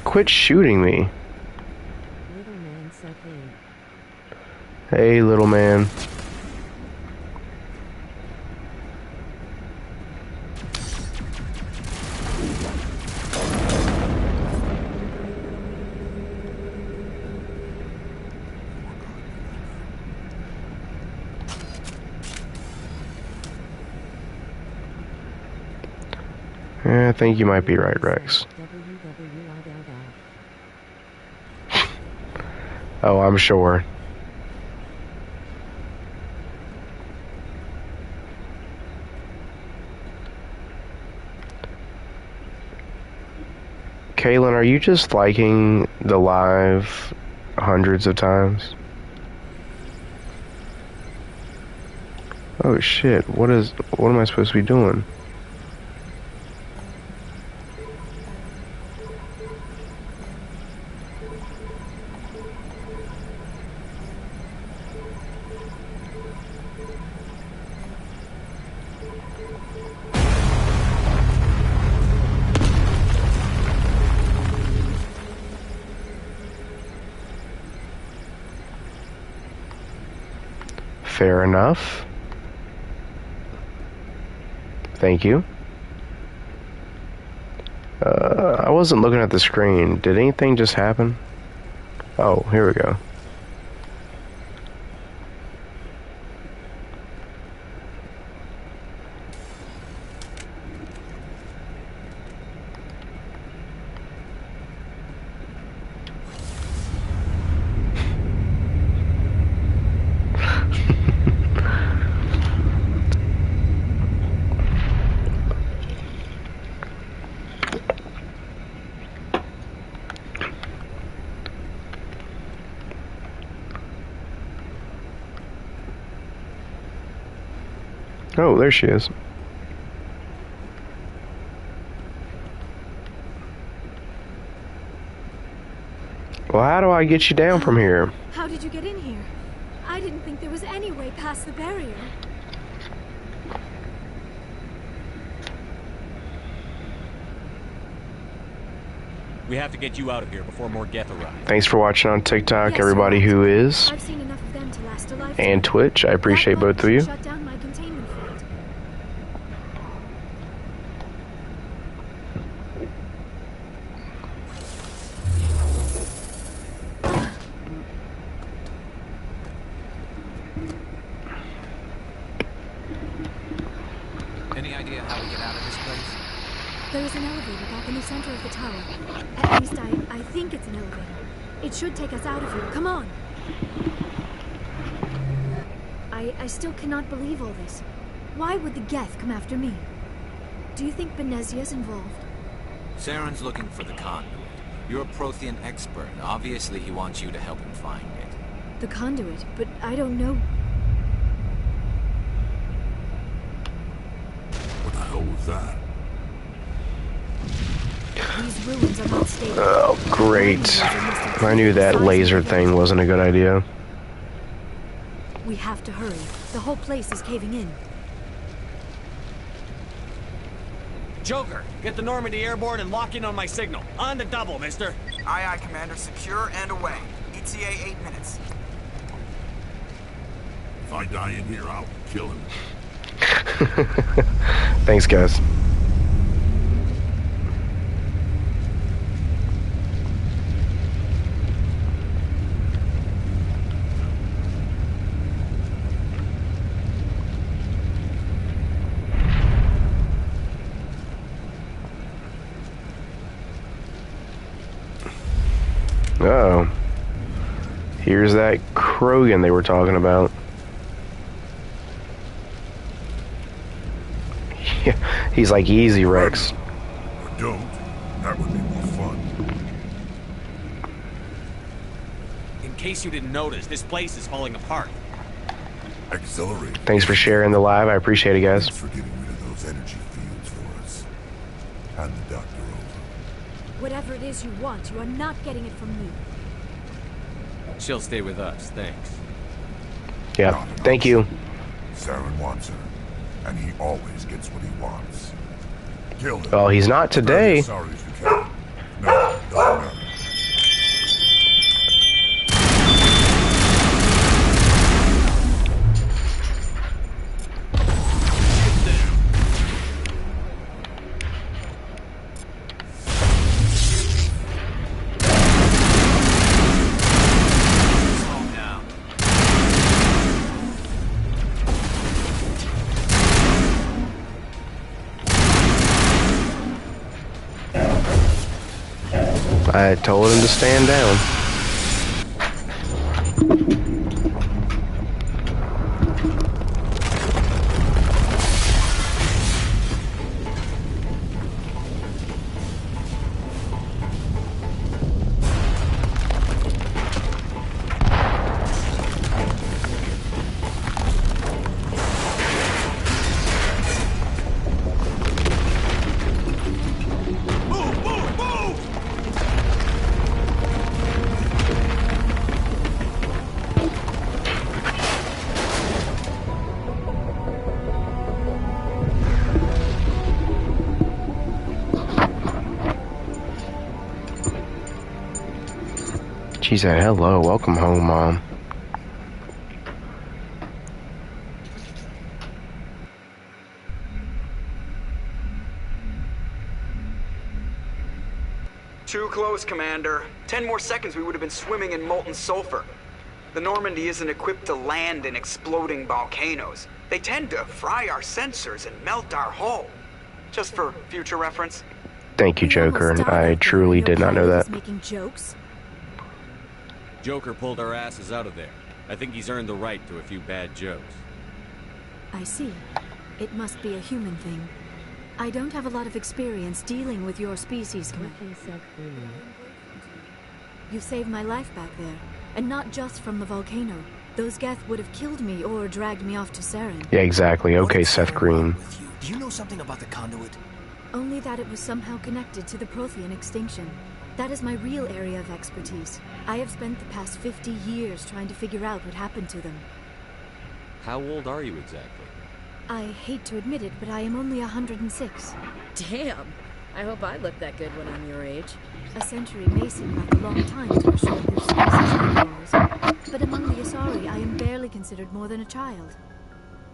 Quit shooting me. Little man said Hey, little man. I think you might be right, Rex. Oh, I'm sure. Kaylin, are you just liking the live hundreds of times? Oh shit, what am I supposed to be doing? Fair enough. Thank you. I wasn't looking at the screen. Did anything just happen? Oh, here we go. Oh, there she is. Well, how do I get you down from here? How did you get in here? I didn't think there was any way past the barrier. We have to get you out of here before more Geth arrive. Thanks for watching on TikTok, Yes, everybody right. who is, I've seen enough of them to last a lifetime. and Twitch. I appreciate both of you. Shut down my containment field. Any idea how we get out of this place? There is an elevator back in the center of the tower. At least I think it's an elevator. It should take us out of here. Come on. I still cannot believe all this. Why would the Geth come after me? Do you think Benezia's involved? Saren's looking for the conduit. You're a Prothean expert. Obviously, he wants you to help him find it. The conduit, but I don't know. What the hell was that? These ruins are not stable. Oh, great. I knew that laser thing wasn't a good idea. We have to hurry. The whole place is caving in. Joker, get the Normandy airborne and lock in on my signal. On the double, mister. Aye, aye, Commander. Secure and away. ETA 8 minutes. If I die in here, I'll kill him. Thanks, guys. Oh. Here's that Krogan they were talking about. Yeah, he's like, easy, Rex. Or don't. That would be more fun. In case you didn't notice, this place is falling apart. Accelerate. Thanks for sharing the live. I appreciate it, guys. Thanks for getting rid of those energy fields for us. Hand the doctor over. Whatever it is you want, you are not getting it from me. She'll stay with us, thanks. Yeah, thank you. Saren wants her, and he always gets what he wants. Kill him. Well, he's not today. As sorry as you can. No, doesn't matter. I told him to stand down. She said, hello, welcome home, Mom. Too close, Commander. 10 more seconds we would have been swimming in molten sulfur. The Normandy isn't equipped to land in exploding volcanoes. They tend to fry our sensors and melt our hull. Just for future reference. Thank you, Joker. I truly did not know that. Making jokes. Joker pulled our asses out of there. I think he's earned the right to a few bad jokes. I see. It must be a human thing. I don't have a lot of experience dealing with your species, Commander. You saved my life back there, and not just from the volcano. Those Geth would have killed me or dragged me off to Saren. Yeah, exactly. Okay, Seth Green. Do you know something about the conduit? Only that it was somehow connected to the Prothean extinction. That is my real area of expertise. I have spent the past 50 years trying to figure out what happened to them. How old are you exactly? I hate to admit it, but I am only 106. Damn! I hope I look that good when I'm your age. A century may seem like a long time to a short-lived species like yours, but among the Asari, I am barely considered more than a child.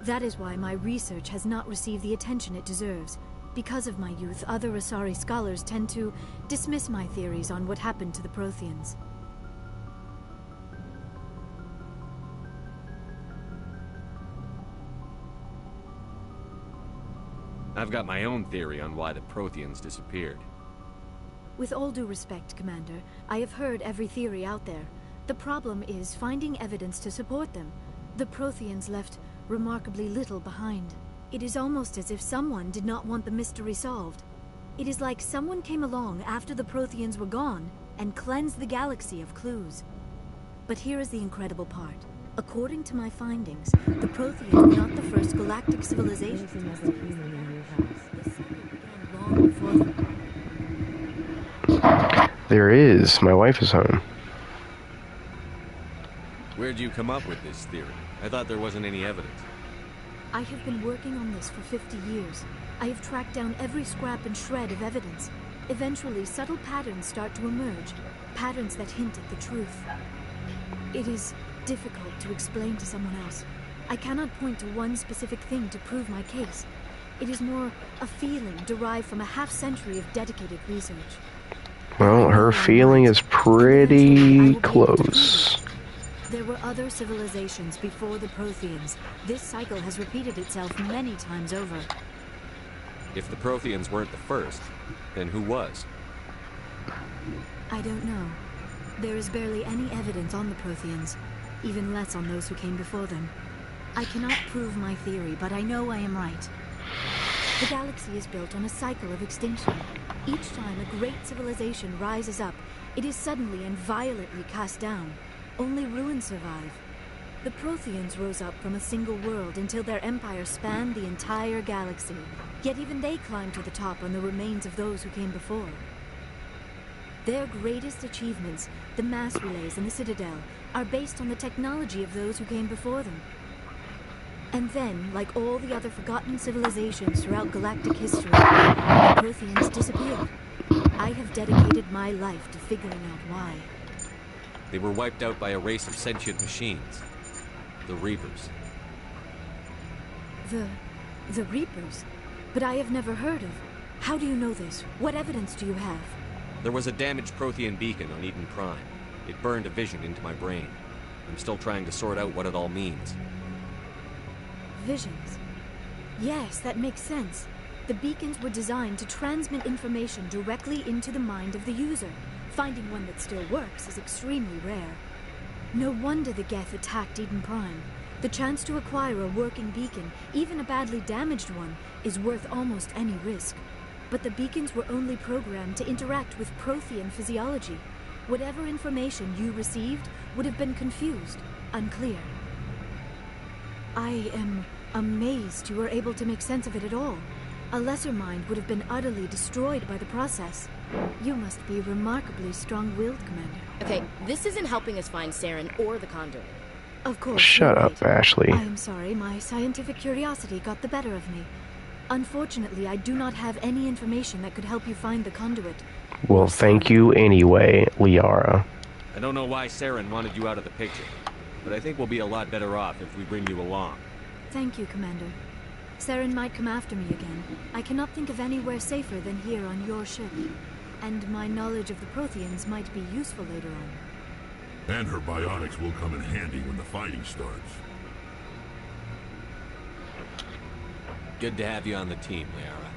That is why my research has not received the attention it deserves. Because of my youth, other Asari scholars tend to dismiss my theories on what happened to the Protheans. I've got my own theory on why the Protheans disappeared. With all due respect, Commander, I have heard every theory out there. The problem is finding evidence to support them. The Protheans left remarkably little behind. It is almost as if someone did not want the mystery solved. It is like someone came along after the Protheans were gone and cleansed the galaxy of clues. But here is the incredible part. According to my findings, the Protheans were not the first galactic civilization. This cycle began long before them. There is. My wife is home. Where'd you come up with this theory? I thought there wasn't any evidence. I have been working on this for 50 years. I have tracked down every scrap and shred of evidence. Eventually, subtle patterns start to emerge. Patterns that hint at the truth. It is difficult to explain to someone else. I cannot point to one specific thing to prove my case. It is more a feeling derived from a half-century of dedicated research. Well, her feeling is pretty close. There were other civilizations before the Protheans. This cycle has repeated itself many times over. If the Protheans weren't the first, then who was? I don't know. There is barely any evidence on the Protheans, even less on those who came before them. I cannot prove my theory, but I know I am right. The galaxy is built on a cycle of extinction. Each time a great civilization rises up, it is suddenly and violently cast down. Only ruins survive. The Protheans rose up from a single world until their empire spanned the entire galaxy. Yet even they climbed to the top on the remains of those who came before. Their greatest achievements, the mass relays and the Citadel, are based on the technology of those who came before them. And then, like all the other forgotten civilizations throughout galactic history, the Protheans disappeared. I have dedicated my life to figuring out why. They were wiped out by a race of sentient machines. The Reapers. The Reapers? But I have never heard of. How do you know this? What evidence do you have? There was a damaged Prothean beacon on Eden Prime. It burned a vision into my brain. I'm still trying to sort out what it all means. Visions. Yes, that makes sense. The beacons were designed to transmit information directly into the mind of the user. Finding one that still works is extremely rare. No wonder the Geth attacked Eden Prime. The chance to acquire a working beacon, even a badly damaged one, is worth almost any risk. But the beacons were only programmed to interact with Prothean physiology. Whatever information you received would have been confused, unclear. I am amazed you were able to make sense of it at all. A lesser mind would have been utterly destroyed by the process. You must be remarkably strong-willed, Commander. Okay, this isn't helping us find Saren or the Conduit. Of course. Shut up, Ashley. I am sorry, my scientific curiosity got the better of me. Unfortunately, I do not have any information that could help you find the Conduit. Well, thank you anyway, Liara. I don't know why Saren wanted you out of the picture, but I think we'll be a lot better off if we bring you along. Thank you, Commander. Saren might come after me again. I cannot think of anywhere safer than here on your ship. And my knowledge of the Protheans might be useful later on. And her bionics will come in handy when the fighting starts. Good to have you on the team, Liara.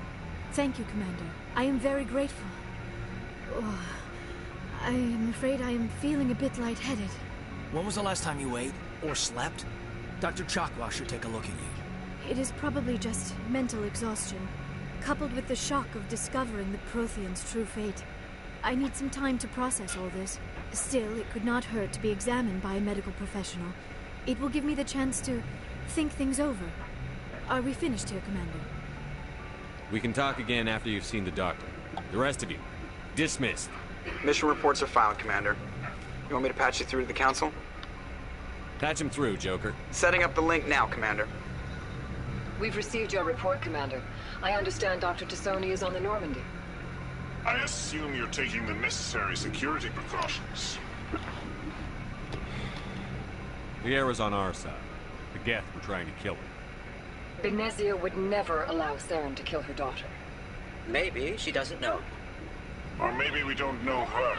Thank you, Commander. I am very grateful. Oh, I am afraid I am feeling a bit lightheaded. When was the last time you ate? Or slept? Dr. Chakwa should take a look at you. It is probably just mental exhaustion, coupled with the shock of discovering the Protheans' true fate. I need some time to process all this. Still, it could not hurt to be examined by a medical professional. It will give me the chance to think things over. Are we finished here, Commander? We can talk again after you've seen the doctor. The rest of you, dismissed. Mission reports are filed, Commander. You want me to patch you through to the Council? Patch him through, Joker. Setting up the link now, Commander. We've received your report, Commander. I understand Dr. Tassoni is on the Normandy. I assume you're taking the necessary security precautions. The air is on our side. The Geth were trying to kill her. Benezia would never allow Saren to kill her daughter. Maybe she doesn't know. Or maybe we don't know her.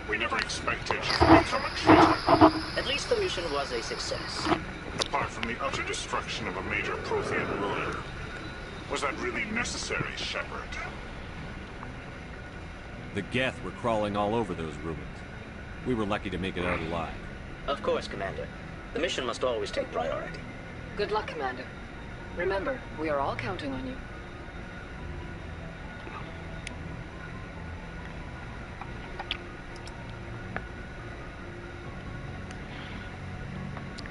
We never expected she to become a traitor. At least the mission was a success. Apart from the utter destruction of a major Prothean ruler. Was that really necessary, Shepard? The Geth were crawling all over those ruins. We were lucky to make it out alive. Of course, Commander. The mission must always take priority. Good luck, Commander. Remember, we are all counting on you.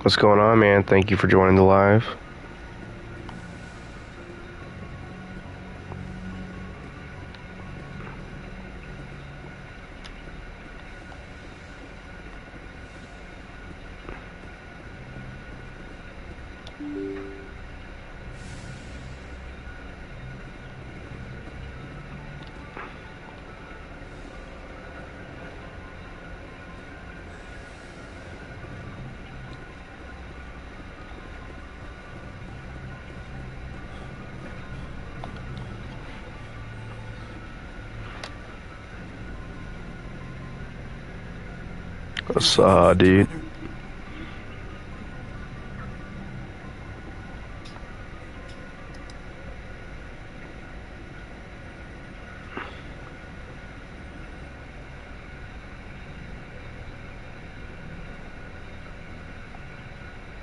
What's going on, man? Thank you for joining the live. What's up, dude?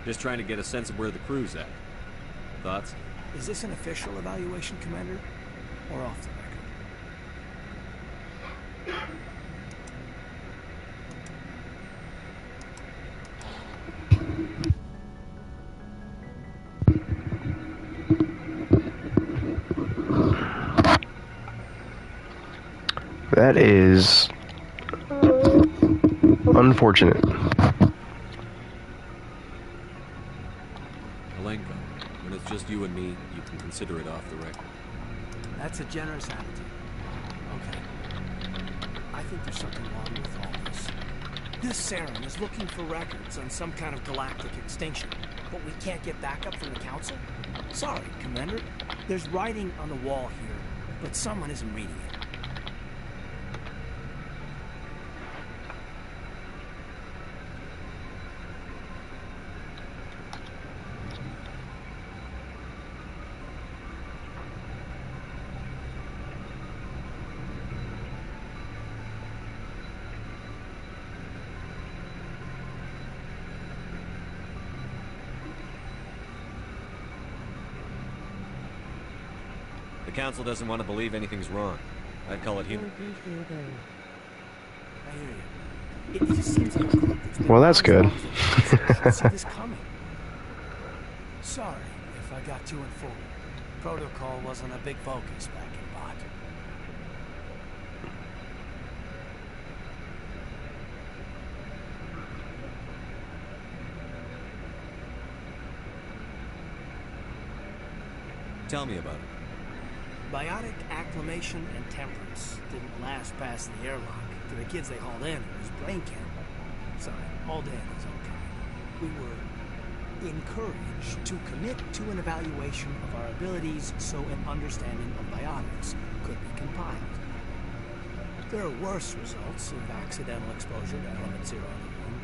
Just trying to get a sense of where the crew's at. Thoughts? Is this an official evaluation, Commander? Or off the record? That is unfortunate. Alenka, when it's just you and me, you can consider it off the record. That's a generous attitude. Okay. I think there's something wrong with all this. This Saren is looking for records on some kind of galactic extinction, but we can't get backup from the Council? Sorry, Commander. There's writing on the wall here, but someone isn't reading it. The Council doesn't want to believe anything's wrong. I'd call it human. I hear you. It just seems like a group that's been Well, that's good. I see this coming. Sorry if I got too informed. Protocol wasn't a big focus back in Bot. Tell me about it. Biotic acclimation and temperance didn't last past the airlock. To the kids they hauled in, it was brain camp. Sorry, hauled in is okay. We were encouraged to commit to an evaluation of our abilities so an understanding of biotics could be compiled. There are worse results of accidental exposure to element 0 in the room.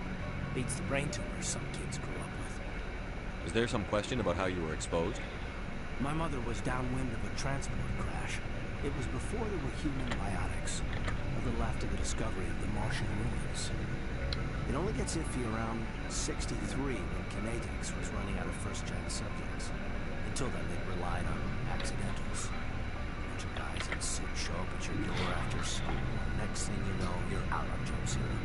Beats the brain tumors some kids grew up with. Is there some question about how you were exposed? My mother was downwind of a transport crash. It was before there were human biotics, a little after the discovery of the Martian ruins. It only gets iffy around 63 when Kinetics was running out of first-gen subjects. Until then, they relied on accidentals. A bunch of guys in suits show up at your door after school. Next thing you know, you're out on Jump Zero.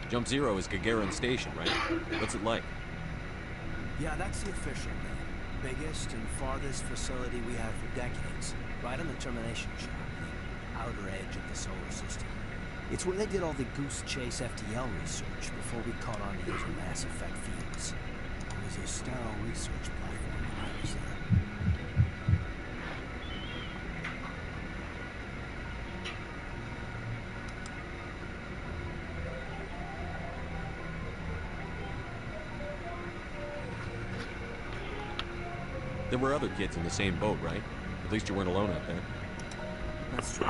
Jump Zero is Gagarin Station, right? What's it like? Yeah, that's the official name. biggest and farthest facility we have for decades, right on the termination shaft, the outer edge of the solar system. It's where they did all the Goose Chase FTL research before we caught on to using mass effect fuels. It was a sterile research platform when I was there. There were other kids in the same boat, right? At least you weren't alone out there. That's true.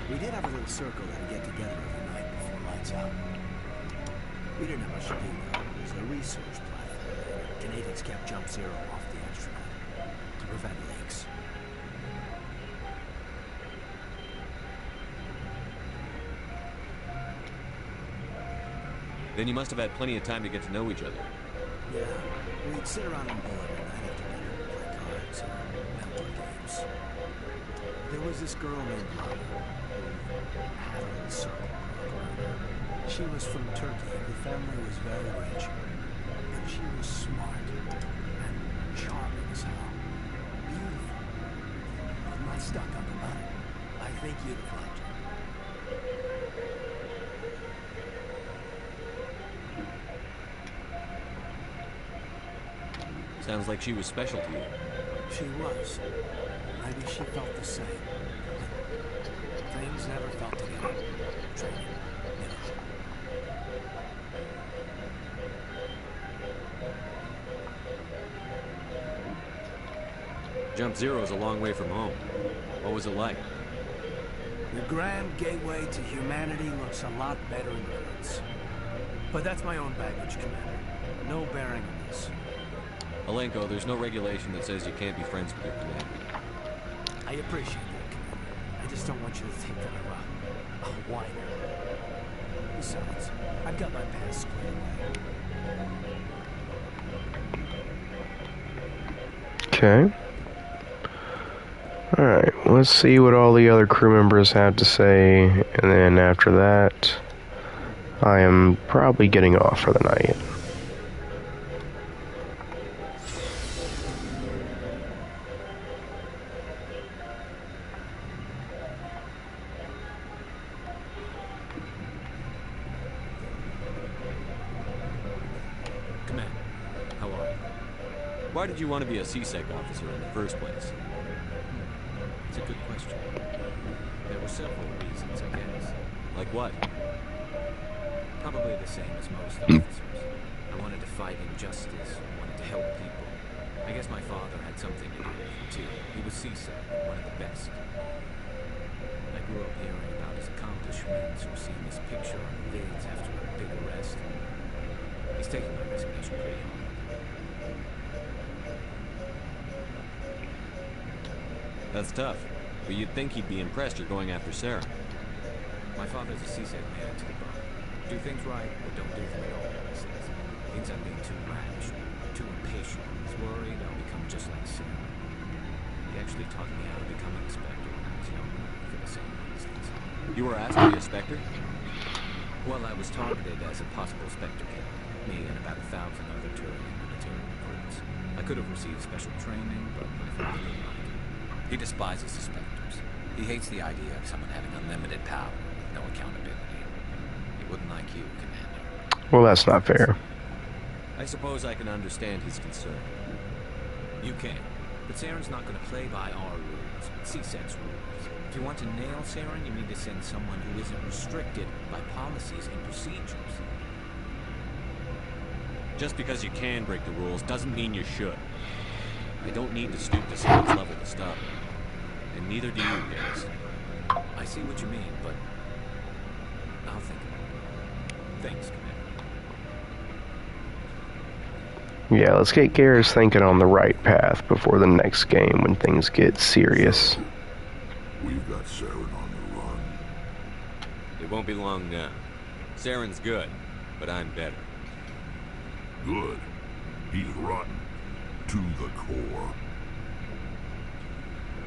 We did have a little circle that would get together every night before lights out. We didn't have much to do, though. It was a research platform. Canadians kept Jump Zero off the astronaut to prevent leaks. Then you must have had plenty of time to get to know each other. Yeah, we'd sit around and bowl every night after dinner, play cards, and outdoor games. There was this girl named Lana who had a little circle around her. She was from Turkey. Her family was very rich, and she was smart and charming as hell. Beautiful. I'm not stuck up about it. I think you'd have liked her. Sounds like she was special to you. She was. Maybe she felt the same. Things never felt together. Training, Jump Zero is a long way from home. What was it like? The Grand Gateway to Humanity looks a lot better in minutes. But that's my own baggage, Commander. No bearing on this. Alenko, there's no regulation that says you can't be friends with your commander. I appreciate that, Commander. I just don't want you to think that I'm a whiner. Besides, I've got my past squared away. Okay. Alright, let's see what all the other crew members have to say, and then after that, I am probably getting off for the night. Why did you want to be a CSEC officer in the first place? It's a good question. There were several reasons, I guess. Like what? Probably the same as most officers. I wanted to fight injustice, wanted to help people. I guess my father had something to do with it, too. He was CSEC, one of the best. I grew up hearing about his accomplishments or seeing his picture on the vids after a big arrest. He's taking my resignation pretty hard. That's tough. But you'd think he'd be impressed you're going after Sarah. My father's a CSEC man to the bone. Do things right or don't do them at all, he says. He thinks I'm being too rash, too impatient. He's worried I'll become just like Sarah. He actually taught me how to become an inspector when I was younger, for the same reasons. You were asked to be a Spectre? Well, I was targeted as a possible Spectre killer. Me and about 1,000 other Turian military recruits. I could have received special training, but my father didn't like it. He despises the Spectres. He hates the idea of someone having unlimited power with no accountability. He wouldn't like you, Commander. Well, that's not fair. I suppose I can understand his concern. You can. But Saren's not going to play by our rules, CSEC's rules. If you want to nail Saren, you need to send someone who isn't restricted by policies and procedures. Just because you can break the rules doesn't mean you should. I don't need to stoop to Saren's level to stop him. And neither do you, Garrus. I see what you mean, but I'll think about it. Thanks, Commander. Yeah, let's get Garrus thinking on the right path before the next game when things get serious. We've got Saren on the run. It won't be long now. Saren's good, but I'm better. Good. He's rotten. To the core.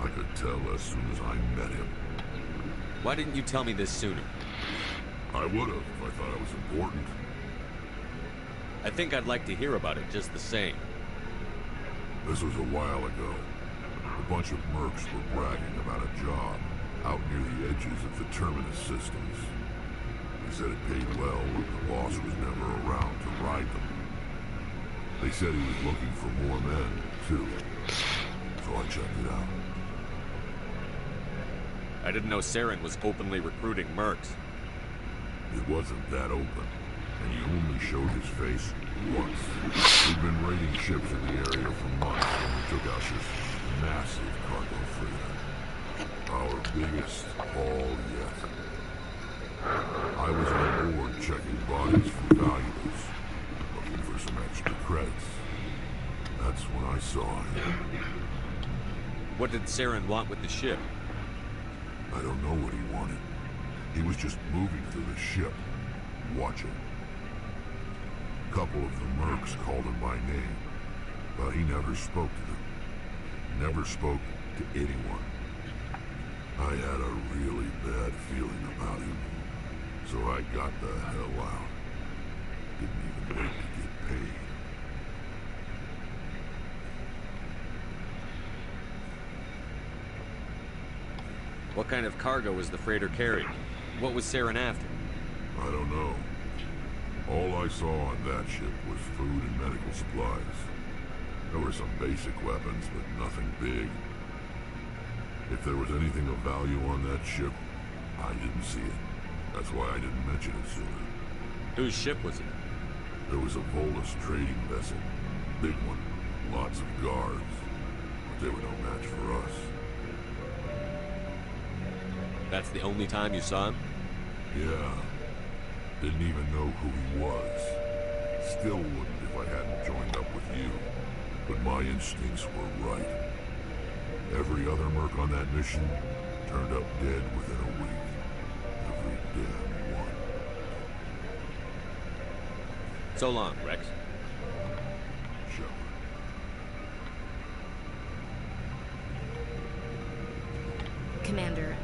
I could tell as soon as I met him. Why didn't you tell me this sooner? I would have if I thought it was important. I think I'd like to hear about it just the same. This was a while ago. A bunch of mercs were bragging about a job out near the edges of the Terminus systems. They said it paid well, but the boss was never around to ride them. They said he was looking for more men, too. So I checked it out. I didn't know Saren was openly recruiting mercs. It wasn't that open, and he only showed his face once. We'd been raiding ships in the area for months when we took out this massive cargo freighter. Our biggest haul yet. I was on board checking bodies for valuables, looking for some extra credits. That's when I saw him. What did Saren want with the ship? I don't know what he wanted. He was just moving through the ship, watching. A couple of the mercs called him by name, but he never spoke to them. Never spoke to anyone. I had a really bad feeling about him, so I got the hell out. Didn't even wait to get paid. What kind of cargo was the freighter carrying? What was Saren after? I don't know. All I saw on that ship was food and medical supplies. There were some basic weapons, but nothing big. If there was anything of value on that ship, I didn't see it. That's why I didn't mention it sooner. Whose ship was it? There was a Volus trading vessel. Big one. Lots of guards. But they were no match for us. That's the only time you saw him? Yeah. Didn't even know who he was. Still wouldn't if I hadn't joined up with you. But my instincts were right. Every other merc on that mission turned up dead within a week. Every damn one. So long, Rex. Shepard. Commander,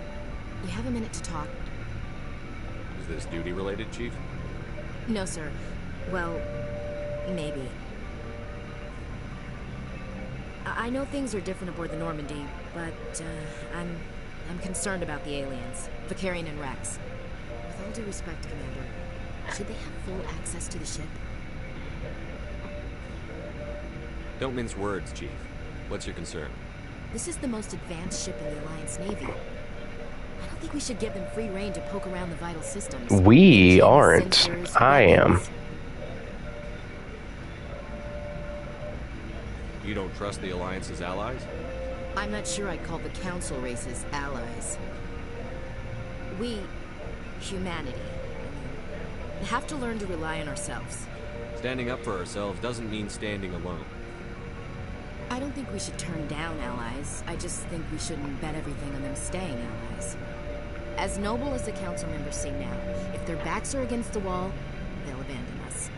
you have a minute to talk? Is this duty-related, Chief? No, sir. Well, maybe. I know things are different aboard the Normandy, but I'm concerned about the aliens, Vakarian and Rex. With all due respect, Commander, should they have full access to the ship? Don't mince words, Chief. What's your concern? This is the most advanced ship in the Alliance Navy. I don't think we should give them free rein to poke around the vital systems. We aren't. Sensors, I am. You don't trust the Alliance's allies? I'm not sure I'd call the Council races allies. We, humanity, have to learn to rely on ourselves. Standing up for ourselves doesn't mean standing alone. I don't think we should turn down allies. I just think we shouldn't bet everything on them staying allies. As noble as the Council members seem now, if their backs are against the wall, they'll abandon us.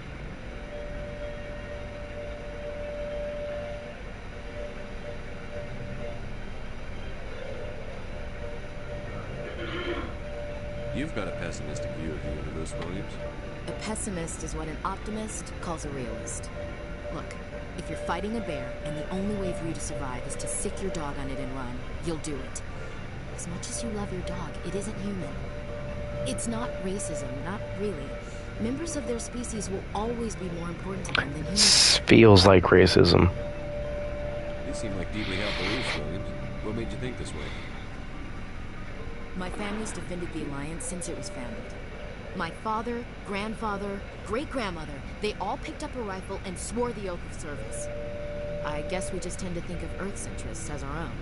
You've got a pessimistic view of the universe, Williams. A pessimist is what an optimist calls a realist. Look, if you're fighting a bear and the only way for you to survive is to sick your dog on it and run, you'll do it. As much as you love your dog, it isn't human. It's not racism, not really. Members of their species will always be more important to them than humans. This feels like racism. These seem like deeply held beliefs, Williams. What made you think this way? My family's defended the Alliance since it was founded. My father, grandfather, great-grandmother, they all picked up a rifle and swore the oath of service. I guess we just tend to think of Earth's interests as our own.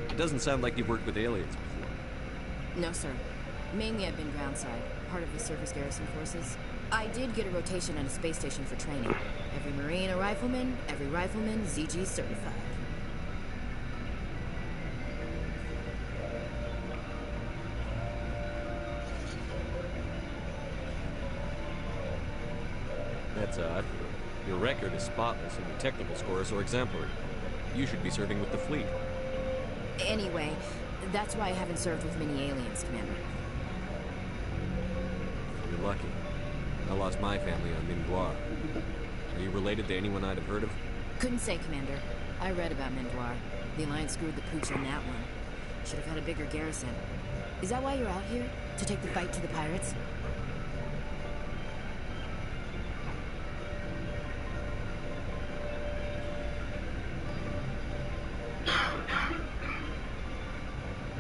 It doesn't sound like you've worked with aliens before. No, sir. Mainly I've been groundside, part of the surface garrison forces. I did get a rotation on a space station for training. Every Marine a rifleman, every rifleman ZG certified. That's odd. Your record is spotless and your technical scores are exemplary. You should be serving with the fleet. Anyway, that's why I haven't served with many aliens, Commander. You're lucky. I lost my family on Minguar. Are you related to anyone I'd have heard of? Couldn't say, Commander. I read about Mendoir. The Alliance screwed the pooch on that one. Should have had a bigger garrison. Is that why you're out here? To take the fight to the pirates?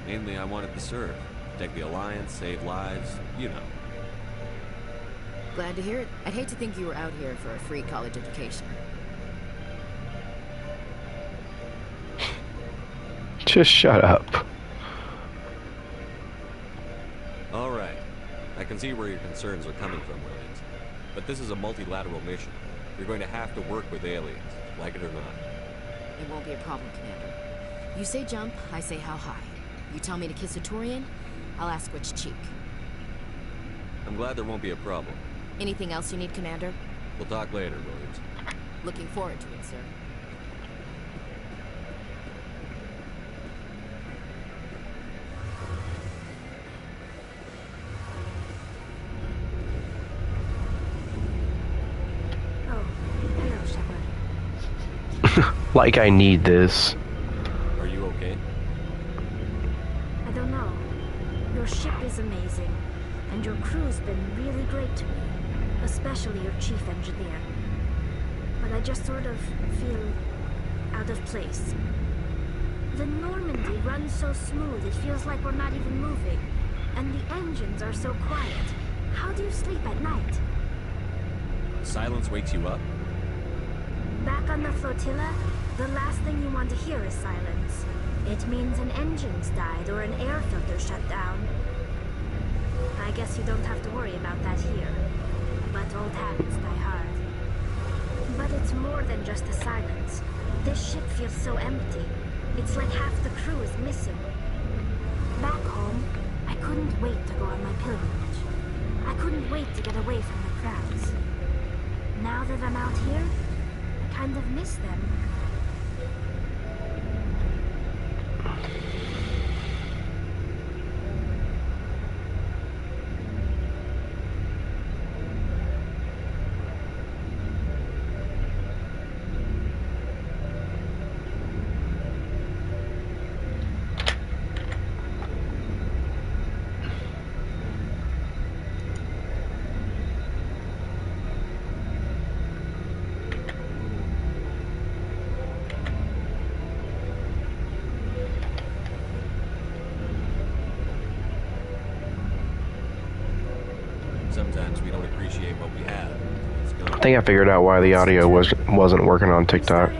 Mainly, I wanted to serve. Protect the Alliance, save lives, you know. Glad to hear it. I'd hate to think you were out here for a free college education. Just shut up. All right. I can see where your concerns are coming from, Williams. But this is a multilateral mission. You're going to have to work with aliens, like it or not. It won't be a problem, Commander. You say jump, I say how high. You tell me to kiss a Turian, I'll ask which cheek. I'm glad there won't be a problem. Anything else you need, Commander? We'll talk later, Williams. Looking forward to it, sir. Like I need this. Are you okay? I don't know. Your ship is amazing, and your crew's been really great to me, especially your chief engineer. But I just sort of feel out of place. The Normandy runs so smooth, it feels like we're not even moving, and the engines are so quiet. How do you sleep at night? Silence wakes you up? Back on the flotilla, the last thing you want to hear is silence. It means an engine's died or an air filter shut down. I guess you don't have to worry about that here. But old habits die hard. But it's more than just the silence. This ship feels so empty. It's like half the crew is missing. Back home, I couldn't wait to go on my pilgrimage. I couldn't wait to get away from the crowds. Now that I'm out here, I kind of miss them. Sometimes we don't appreciate what we have. I think I figured out why the audio wasn't working on TikTok.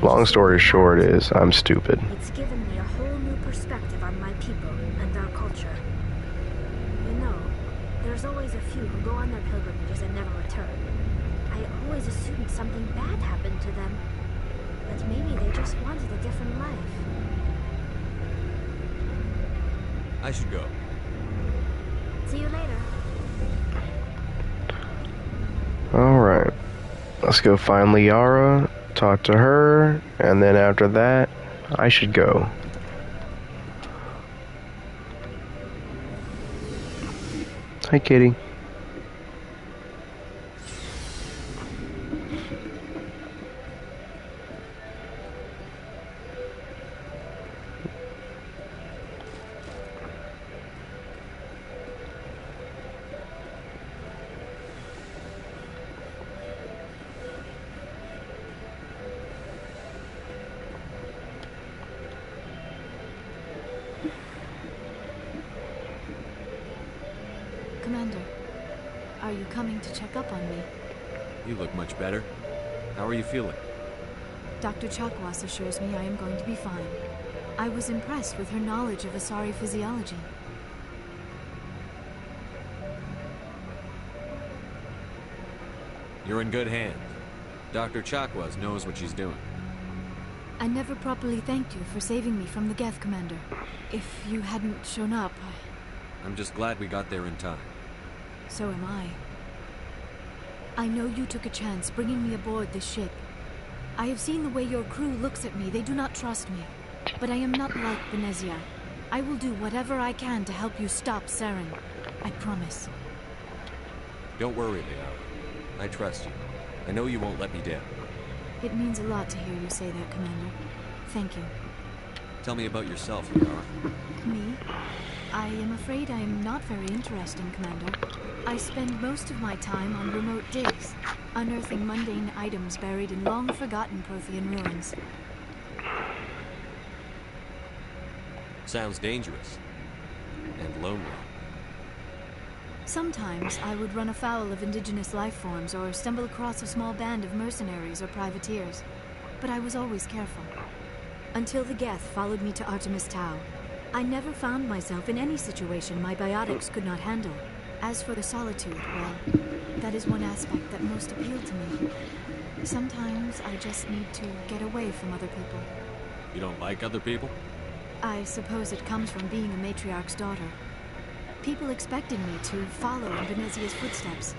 Long story short is, I'm stupid. It's given me a whole new perspective on my people and our culture. You know, there's always a few who go on their pilgrimages and never return. I always assumed something bad happened to them. But maybe they just wanted a different life. I should go. See you later. Alright. Let's go find Liara, talk to her, and then after that, I should go. Hi, kitty. Commander, are you coming to check up on me? You look much better. How are you feeling? Dr. Chakwas assures me I am going to be fine. I was impressed with her knowledge of Asari physiology. You're in good hands. Dr. Chakwas knows what she's doing. I never properly thanked you for saving me from the Geth, Commander. If you hadn't shown up, I'm just glad we got there in time. So am I. I know you took a chance bringing me aboard this ship. I have seen the way your crew looks at me. They do not trust me. But I am not like Benezia. I will do whatever I can to help you stop Saren. I promise. Don't worry, Liara. I trust you. I know you won't let me down. It means a lot to hear you say that, Commander. Thank you. Tell me about yourself, Liara. Me? I am afraid I am not very interesting, Commander. I spend most of my time on remote digs, unearthing mundane items buried in long-forgotten Prothean ruins. Sounds dangerous. And lonely. Sometimes I would run afoul of indigenous life forms or stumble across a small band of mercenaries or privateers. But I was always careful. Until the Geth followed me to Artemis Tau. I never found myself in any situation my biotics could not handle. As for the solitude, well, that is one aspect that most appealed to me. Sometimes I just need to get away from other people. You don't like other people? I suppose it comes from being a matriarch's daughter. People expected me to follow in Venezia's footsteps.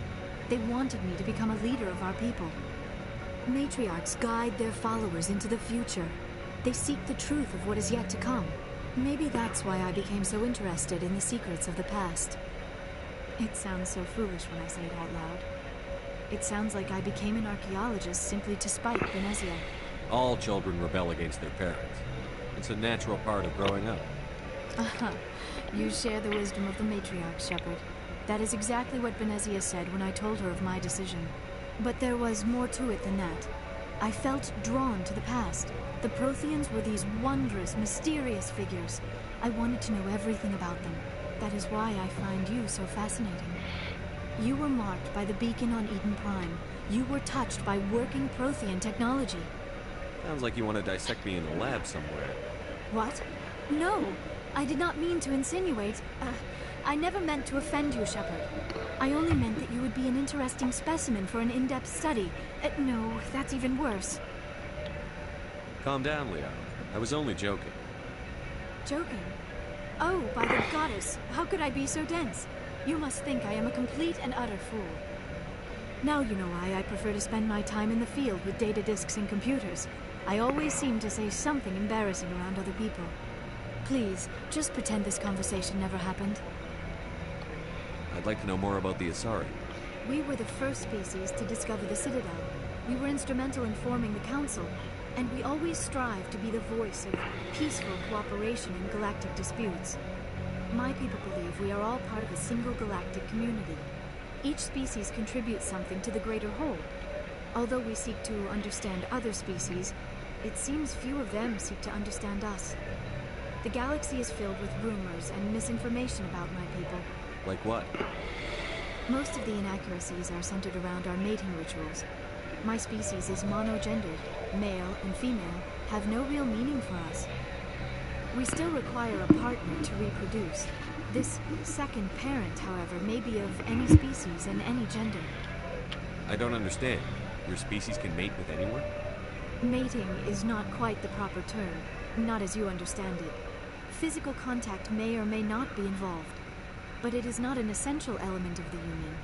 They wanted me to become a leader of our people. Matriarchs guide their followers into the future. They seek the truth of what is yet to come. Maybe that's why I became so interested in the secrets of the past. It sounds so foolish when I say it out loud. It sounds like I became an archaeologist simply to spite Venezia. All children rebel against their parents. It's a natural part of growing up. You share the wisdom of the matriarch, Shepard. That is exactly what Venezia said when I told her of my decision. But there was more to it than that. I felt drawn to the past. The Protheans were these wondrous, mysterious figures. I wanted to know everything about them. That is why I find you so fascinating. You were marked by the beacon on Eden Prime. You were touched by working Prothean technology. Sounds like you want to dissect me in a lab somewhere. What? No! I did not mean to insinuate. I never meant to offend you, Shepard. I only meant that you would be an interesting specimen for an in-depth study. No, that's even worse. Calm down, Leo. I was only joking. Joking? Oh, by the goddess, how could I be so dense? You must think I am a complete and utter fool. Now you know why I prefer to spend my time in the field with data disks and computers. I always seem to say something embarrassing around other people. Please, just pretend this conversation never happened. I'd like to know more about the Asari. We were the first species to discover the Citadel. We were instrumental in forming the Council, and we always strive to be the voice of peaceful cooperation in galactic disputes. My people believe we are all part of a single galactic community. Each species contributes something to the greater whole. Although we seek to understand other species, it seems few of them seek to understand us. The galaxy is filled with rumors and misinformation about my people. Like what? Most of the inaccuracies are centered around our mating rituals. My species is monogendered. Male and female have no real meaning for us. We still require a partner to reproduce. This second parent, however, may be of any species and any gender. I don't understand. Your species can mate with anyone? Mating is not quite the proper term, not as you understand it. Physical contact may or may not be involved, but it is not an essential element of the union.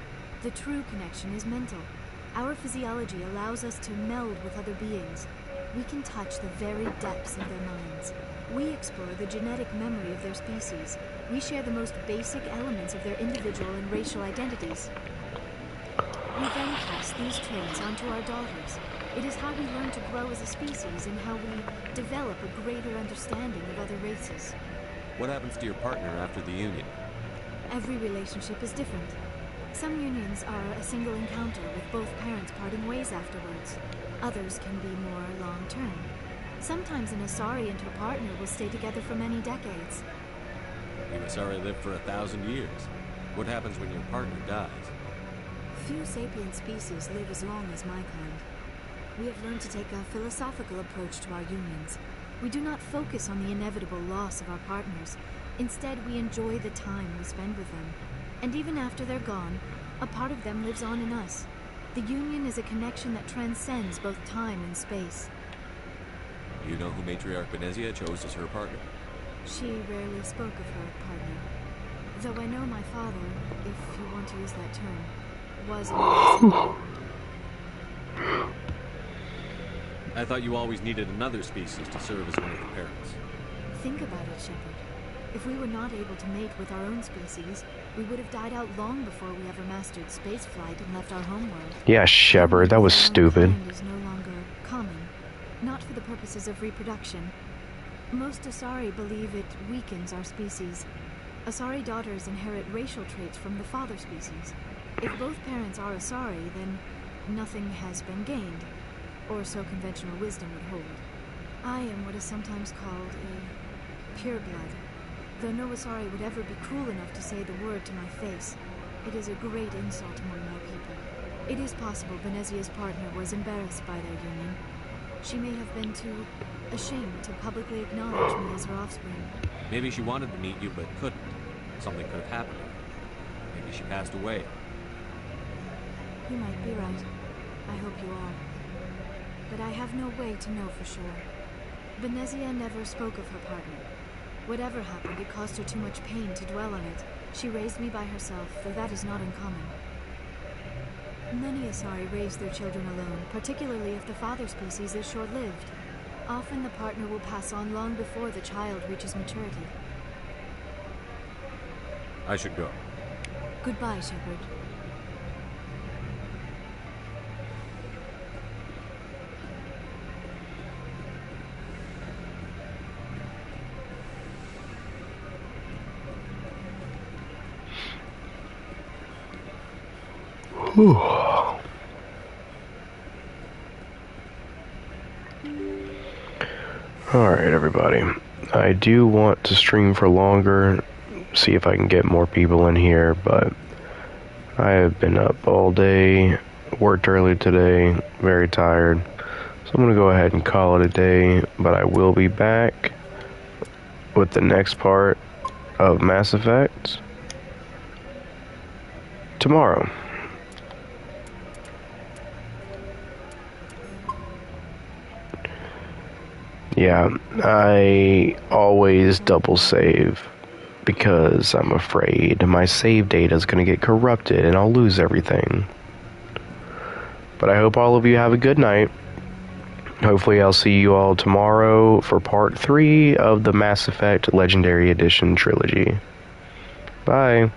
The true connection is mental. Our physiology allows us to meld with other beings. We can touch the very depths of their minds. We explore the genetic memory of their species. We share the most basic elements of their individual and racial identities. We then pass these traits onto our daughters. It is how we learn to grow as a species and how we develop a greater understanding of other races. What happens to your partner after the union? Every relationship is different. Some unions are a single encounter with both parents parting ways afterwards. Others can be more long-term. Sometimes an Asari and her partner will stay together for many decades. You Asari live for 1,000 years. What happens when your partner dies? Few sapient species live as long as my kind. We have learned to take a philosophical approach to our unions. We do not focus on the inevitable loss of our partners. Instead, we enjoy the time we spend with them. And even after they're gone, a part of them lives on in us. The union is a connection that transcends both time and space. You know who Matriarch Venezia chose as her partner? She rarely spoke of her partner. Though I know my father, if you want to use that term, was a I thought you always needed another species to serve as one of the parents. Think about it, Shepard. If we were not able to mate with our own species, we would have died out long before we ever mastered spaceflight and left our homeworld. Yeah, Shepard, that was stupid. Kind is no longer common, not for the purposes of reproduction. Most Asari believe it weakens our species. Asari daughters inherit racial traits from the father species. If both parents are Asari, then nothing has been gained, or so conventional wisdom would hold. I am what is sometimes called a pureblood. Though no Asari would ever be cruel enough to say the word to my face, it is a great insult among my people. It is possible Venezia's partner was embarrassed by their union. She may have been too ashamed to publicly acknowledge me as her offspring. Maybe she wanted to meet you, but couldn't. Something could have happened to her. Maybe she passed away. You might be right. I hope you are. But I have no way to know for sure. Venezia never spoke of her partner. Whatever happened, it caused her too much pain to dwell on it. She raised me by herself, though that is not uncommon. Many Asari raise their children alone, particularly if the father species is short-lived. Often the partner will pass on long before the child reaches maturity. I should go. Goodbye, Shepard. Whew. Alright, everybody. I do want to stream for longer, see if I can get more people in here, but I have been up all day, worked early today, very tired, so I'm going to go ahead and call it a day, but I will be back with the next part of Mass Effect tomorrow. Yeah, I always double save because I'm afraid my save data is going to get corrupted and I'll lose everything. But I hope all of you have a good night. Hopefully I'll see you all tomorrow for part 3 of the Mass Effect Legendary Edition trilogy. Bye.